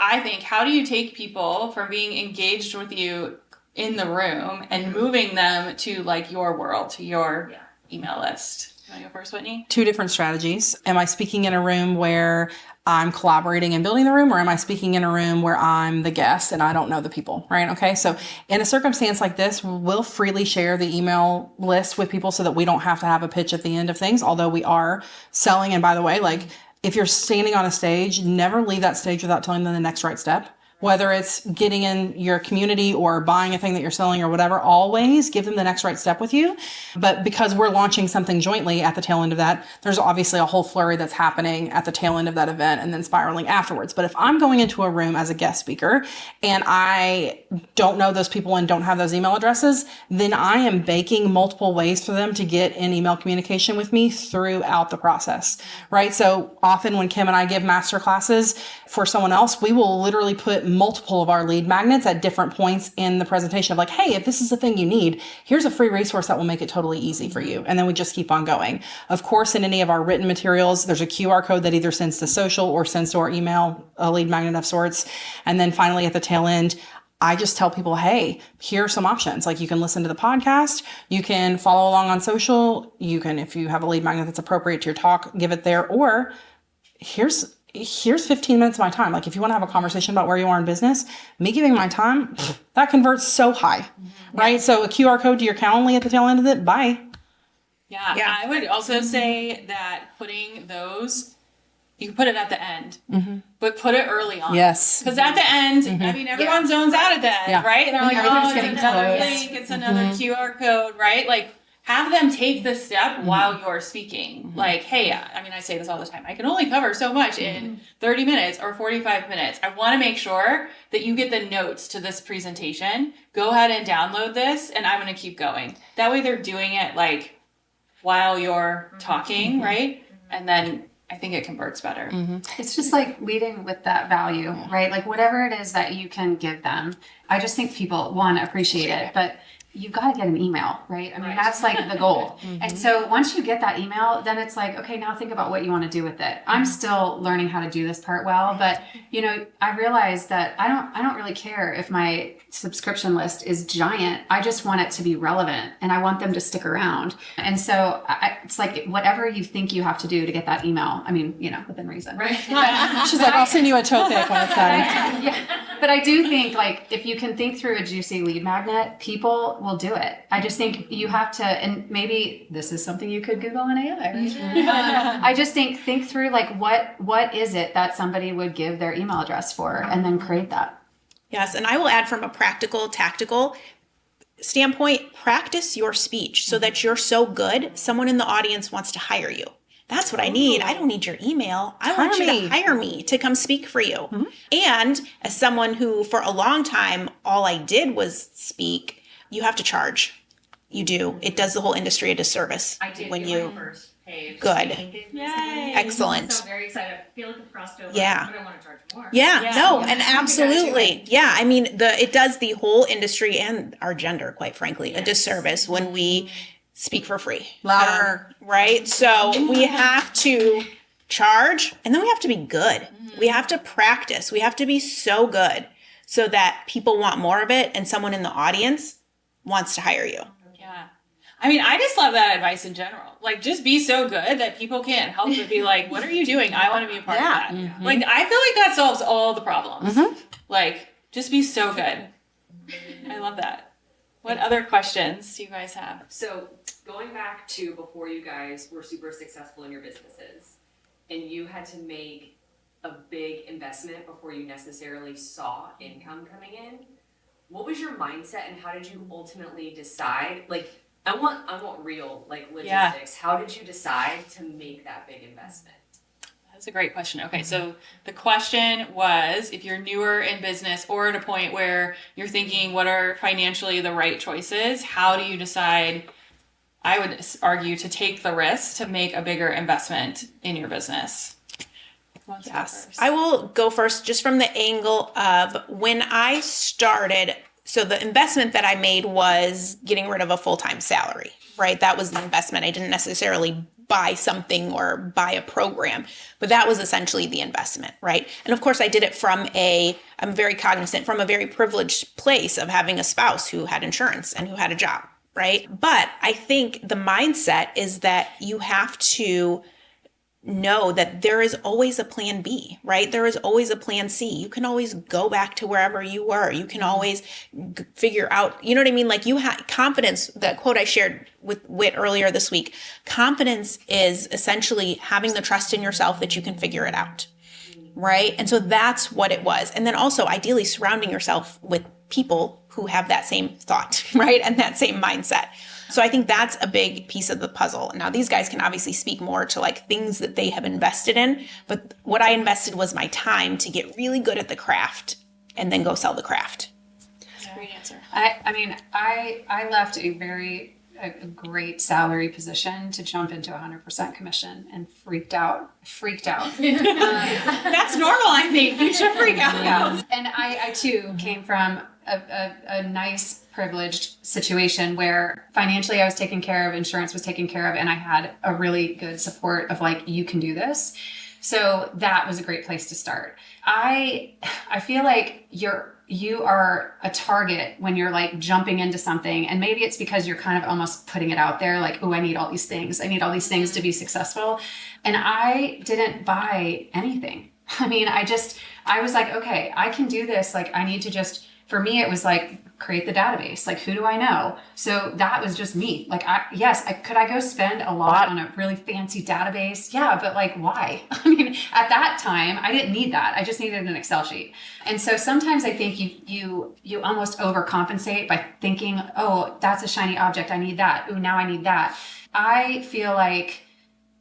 take people from being engaged with you in the room and moving them to like your world, to your email list? You want to go first, Whitney? 2 different strategies. Am I speaking in a room where I'm collaborating and building the room, or am I speaking in a room where I'm the guest and I don't know the people, right? Okay. So in a circumstance like this, we'll freely share the email list with people so that we don't have to have a pitch at the end of things, although we are selling. And by the way, like if you're standing on a stage, never leave that stage without telling them the next right step. Whether it's getting in your community or buying a thing that you're selling or whatever, always give them the next right step with you. But because we're launching something jointly at the tail end of that, there's obviously a whole flurry that's happening at the tail end of that event and then spiraling afterwards. But if I'm going into a room as a guest speaker and I don't know those people and don't have those email addresses, then I am baking multiple ways for them to get in email communication with me throughout the process, right? So often when Kim and I give master classes for someone else, we will literally put multiple of our lead magnets at different points in the presentation of like, hey, if this is the thing you need, here's a free resource that will make it totally easy for you. And then we just keep on going. Of course, in any of our written materials, there's a QR code that either sends to social or sends to our email, a lead magnet of sorts. And then finally at the tail end, I just tell people, hey, here are some options. Like you can listen to the podcast, you can follow along on social, you can, if you have a lead magnet that's appropriate to your talk, give it there, or here's 15 minutes of my time. Like if you want to have a conversation about where you are in business, me giving my time, that converts so high, right? So a QR code to your Calendly at the tail end of it, bye. Yeah. I would also say that putting those, you can put it at the end, but put it early on. Yes. Because at the end, I mean, everyone zones out at the end, right? And they're like, Everything's oh, it's getting another closed. link, it's another QR code, right? Like, have them take the step while you're speaking. Like, hey, I mean, I say this all the time. I can only cover so much in 30 minutes or 45 minutes. I want to make sure that you get the notes to this presentation. Go ahead and download this, and I'm going to keep going. That way they're doing it, like, while you're talking, right? And then I think it converts better. It's just like leading with that value, right? Like whatever it is that you can give them. I just think people, one, appreciate it, but you've got to get an email, right? I mean, that's like the goal. And so once you get that email, then it's like, okay, now think about what you want to do with it. I'm still learning how to do this part well, but you know, I realized that I don't really care if my subscription list is giant. I just want it to be relevant and I want them to stick around. And so it's like whatever you think you have to do to get that email. I mean, you know, within reason. Right. She's like, I'll send you a topic when it's done. Yeah. But I do think like if you can think through a juicy lead magnet, people will do it. I just think you have to, and maybe this is something you could Google in AI. Right? I just think through like what is it that somebody would give their email address for, and then create that. Yes, and I will add from a practical, tactical standpoint, practice your speech so that you're so good, someone in the audience wants to hire you. That's what I need. I don't need your email. I want you to hire me to come speak for you. And as someone who, for a long time, all I did was speak, you have to charge. You do. It does the whole industry a disservice. I did when get you my first page. Good. Yay! Excellent. So very excited. I feel like it crossed over. Yeah. But I want to charge more. Yeah, no, and Yeah. absolutely. Yeah, I mean, it does the whole industry and our gender, quite frankly, a disservice when we speak for free. Louder. Right? So we have to charge, and then we have to be good. We have to practice. We have to be so good so that people want more of it and someone in the audience wants to hire you. Yeah. I mean, I just love that advice in general. Like, just be so good that people can't help but be like, what are you doing? I want to be a part of that. Like, I feel like that solves all the problems. Like, just be so good. I love that. What other questions do you guys have? So going back to before you guys were super successful in your businesses and you had to make a big investment before you necessarily saw income coming in, what was your mindset and how did you ultimately decide? Like, I want real like logistics. How did you decide to make that big investment? That's a great question. Okay, so the question was, if you're newer in business or at a point where you're thinking, what are financially the right choices? How do you decide, I would argue, to take the risk to make a bigger investment in your business? Who wants to go first? I will go first just from the angle of when I started. So the investment that I made was getting rid of a full-time salary, right? That was the investment. I didn't necessarily buy something or buy a program, but that was essentially the investment, right? And of course I did it I'm very cognizant from a very privileged place of having a spouse who had insurance and who had a job, right? But I think the mindset is that you have to know that there is always a plan B, right? There is always a plan C. You can always go back to wherever you were. You can always figure out, you know what I mean? Like you have confidence, that quote I shared with Whit earlier this week, confidence is essentially having the trust in yourself that you can figure it out, right? And so that's what it was. And then also ideally surrounding yourself with people who have that same thought, right? And that same mindset. So I think that's a big piece of the puzzle. Now, these guys can obviously speak more to like things that they have invested in, but what I invested was my time to get really good at the craft and then go sell the craft. That's a great answer. I mean, I left a very a great salary position to jump into 100% commission and freaked out. That's normal, I think. You should freak out. Yeah. And I too came from a nice privileged situation where financially I was taken care of, insurance was taken care of, and I had a really good support of like, you can do this. So that was a great place to start. I feel like you are a target when you're like jumping into something, and maybe it's because you're kind of almost putting it out there like, oh, I need all these things. I need all these things to be successful. And I didn't buy anything. I mean, I was like, okay, I can do this. Like, I need to just, for me, it was like, create the database. Like, who do I know? So that was just me. Like, could I go spend a lot on a really fancy database? Yeah, but like, why? I mean, at that time, I didn't need that. I just needed an Excel sheet. And so sometimes I think you almost overcompensate by thinking, oh, that's a shiny object. I need that. Ooh, now I need that. I feel like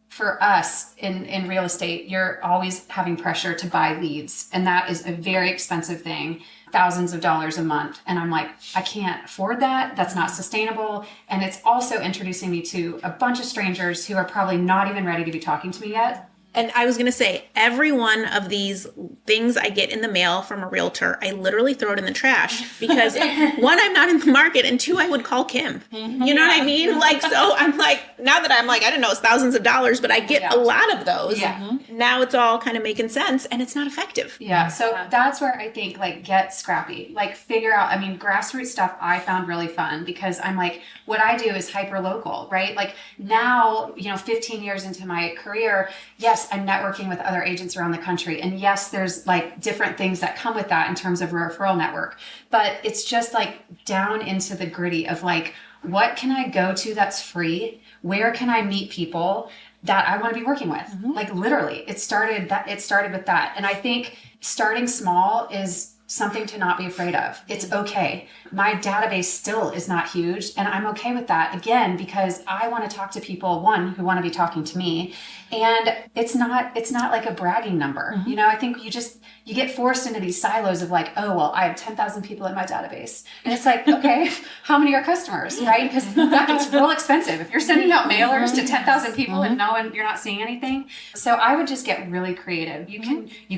for us in real estate, you're always having pressure to buy leads. And that is a very expensive thing. Thousands of dollars a month. And I'm like, I can't afford that. That's not sustainable. And it's also introducing me to a bunch of strangers who are probably not even ready to be talking to me yet. And I was going to say, every one of these things I get in the mail from a realtor, I literally throw it in the trash because one, I'm not in the market, and two, I would call Kim. You know what I mean? Like, so I'm like, now that I'm like, I didn't know it's thousands of dollars, but I get a lot of those. Yeah. Now it's all kind of making sense, and it's not effective. Yeah. So that's where I think like get scrappy, like figure out, I mean, grassroots stuff I found really fun because I'm like, what I do is hyper local, right? Like now, 15 years into my career, yes, I'm networking with other agents around the country. And yes, there's like different things that come with that in terms of a referral network, but it's just like down into the gritty of like, what can I go to that's free? Where can I meet people that I want to be working with? Like literally it started with that. And I think starting small is something to not be afraid of. It's okay. My database still is not huge, and I'm okay with that, again, because I want to talk to people, one, who want to be talking to me, and it's not like a bragging number. I think you get forced into these silos of like, oh, well, I have 10,000 people in my database. And it's like, okay, how many are customers, right? Because it's real expensive. If you're sending out mailers to 10,000 people and you're not seeing anything. So I would just get really creative. You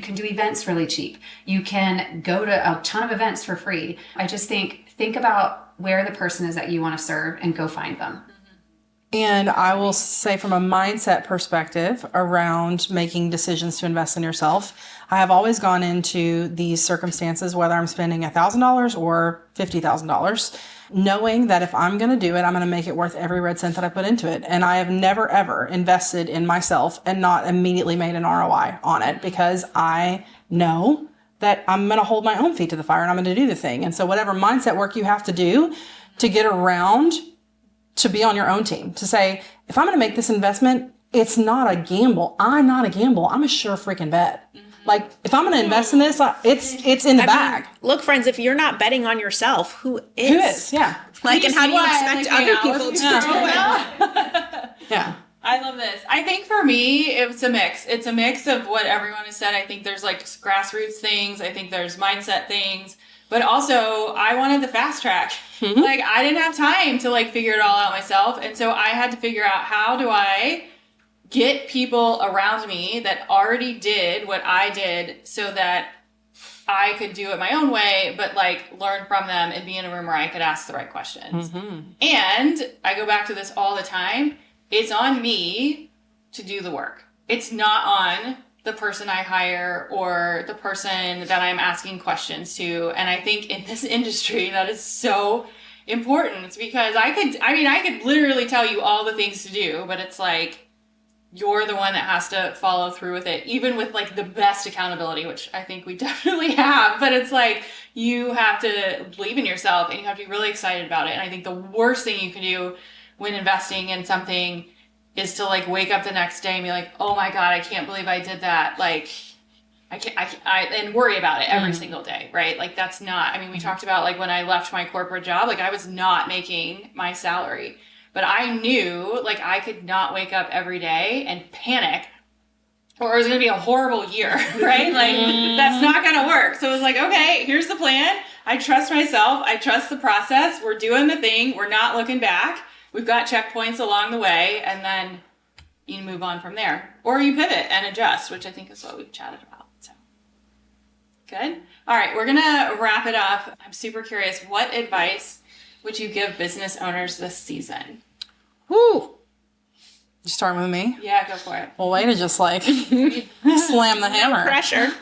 can do events really cheap. You can go to a ton of events for free. I just think about where the person is that you want to serve and go find them. And I will say from a mindset perspective around making decisions to invest in yourself, I have always gone into these circumstances, whether I'm spending $1,000 or $50,000, knowing that if I'm going to do it, I'm going to make it worth every red cent that I put into it. And I have never, ever invested in myself and not immediately made an ROI on it because I know that I'm going to hold my own feet to the fire and I'm going to do the thing. And so whatever mindset work you have to do to get around to be on your own team, to say, if I'm going to make this investment, it's not a gamble. I'm not a gamble. I'm a sure freaking bet. Like, if I'm going to invest in this, it's in the bag. Look, friends, if you're not betting on yourself, who is? Who is? Yeah. Like, and how do you expect other people to do it? Yeah. I love this. I think for me, it's a mix. It's a mix of what everyone has said. I think there's like grassroots things. I think there's mindset things. But also, I wanted the fast track. Like, I didn't have time to like figure it all out myself. And so I had to figure out, how do I get people around me that already did what I did so that I could do it my own way, but like learn from them and be in a room where I could ask the right questions. And I go back to this all the time. It's on me to do the work. It's not on the person I hire or the person that I'm asking questions to. And I think in this industry, that is so important. It's because I could literally tell you all the things to do, but it's like, you're the one that has to follow through with it, even with like the best accountability, which I think we definitely have. But it's like, you have to believe in yourself and you have to be really excited about it. And I think the worst thing you can do when investing in something is to like wake up the next day and be like, oh my God, I can't believe I did that. Like, and worry about it every single day, right? Like, that's not, we talked about like when I left my corporate job, like I was not making my salary, but I knew like I could not wake up every day and panic or it was going to be a horrible year, right? Like, that's not going to work. So it was like, okay, here's the plan. I trust myself. I trust the process. We're doing the thing. We're not looking back. we've got checkpoints along the way, and then you move on from there. Or you pivot and adjust, which I think is what we've chatted about. So good. All right, we're gonna wrap it up. I'm super curious, what advice would you give business owners this season? Woo! You starting with me? Yeah, go for it. Well, way to just like slam the hammer. Pressure.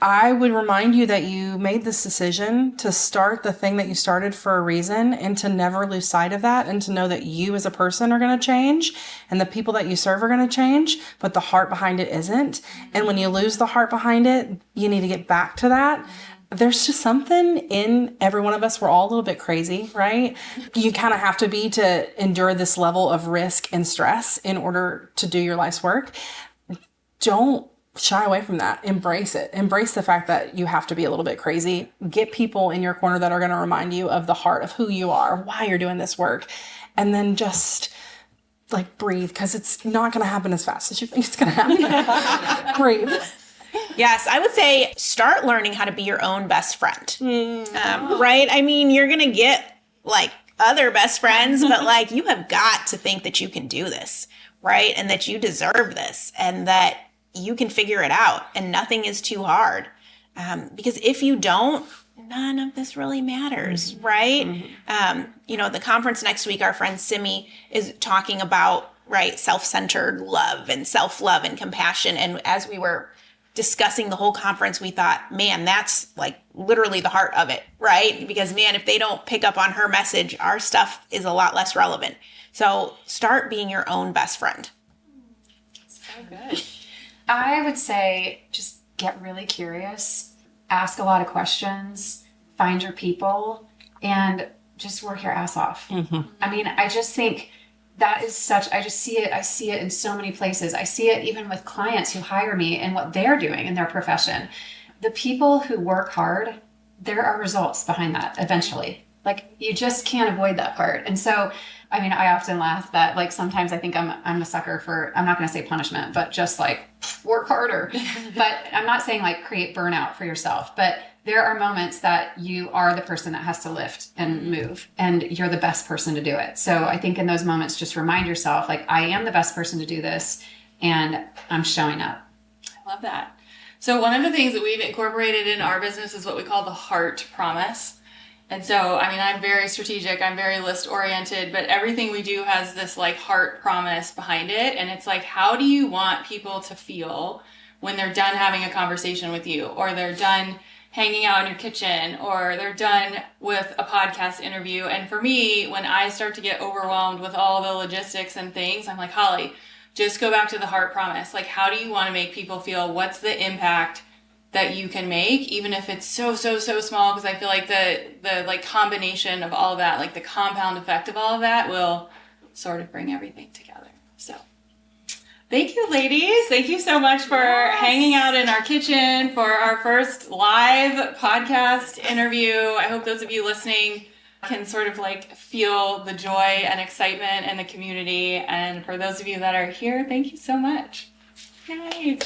I would remind you that you made this decision to start the thing that you started for a reason, and to never lose sight of that, and to know that you as a person are going to change and the people that you serve are going to change, but the heart behind it isn't. And when you lose the heart behind it, you need to get back to that. There's just something in every one of us. We're all a little bit crazy, right? You kind of have to be to endure this level of risk and stress in order to do your life's work. Don't shy away from that. Embrace it. Embrace the fact that you have to be a little bit crazy. Get people in your corner that are going to remind you of the heart of who you are, why you're doing this work. And then just like breathe, because it's not going to happen as fast as you think it's going to happen. Breathe. Yes, I would say start learning how to be your own best friend. Right? I mean, you're going to get like other best friends, but like you have got to think that you can do this, right? And that you deserve this, and that you can figure it out, and nothing is too hard. Because if you don't, none of this really matters, right? The conference next week, our friend Simi is talking about, right, self-centered love and self-love and compassion. And as we were discussing the whole conference, we thought, man, that's like literally the heart of it, right? Because man, if they don't pick up on her message, our stuff is a lot less relevant. So start being your own best friend. So good. I would say just get really curious, ask a lot of questions, find your people, and just work your ass off. I mean, I just think that is I see it in so many places. I see it even with clients who hire me and what they're doing in their profession. The people who work hard, there are results behind that eventually. Like, you just can't avoid that part. And so, I mean, I often laugh that like sometimes I think I'm a sucker for, I'm not going to say punishment, but just like work harder. But I'm not saying like create burnout for yourself, but there are moments that you are the person that has to lift and move, and you're the best person to do it. So I think in those moments, just remind yourself, like, I am the best person to do this, and I'm showing up. I love that. So one of the things that we've incorporated in our business is what we call the heart promise. And so, I mean, I'm very strategic, I'm very list oriented, but everything we do has this like heart promise behind it. And it's like, how do you want people to feel when they're done having a conversation with you, or they're done hanging out in your kitchen, or they're done with a podcast interview? And for me, when I start to get overwhelmed with all the logistics and things, I'm like, Holly, just go back to the heart promise. Like, how do you want to make people feel? What's the impact that you can make, even if it's so small? Because I feel like the like combination of all of that, like the compound effect of all of that, will sort of bring everything together. So thank you, ladies. Thank you so much for hanging out in our kitchen for our first live podcast interview. I hope those of you listening can sort of like feel the joy and excitement and the community. And for those of you that are here, thank you so much. Yay.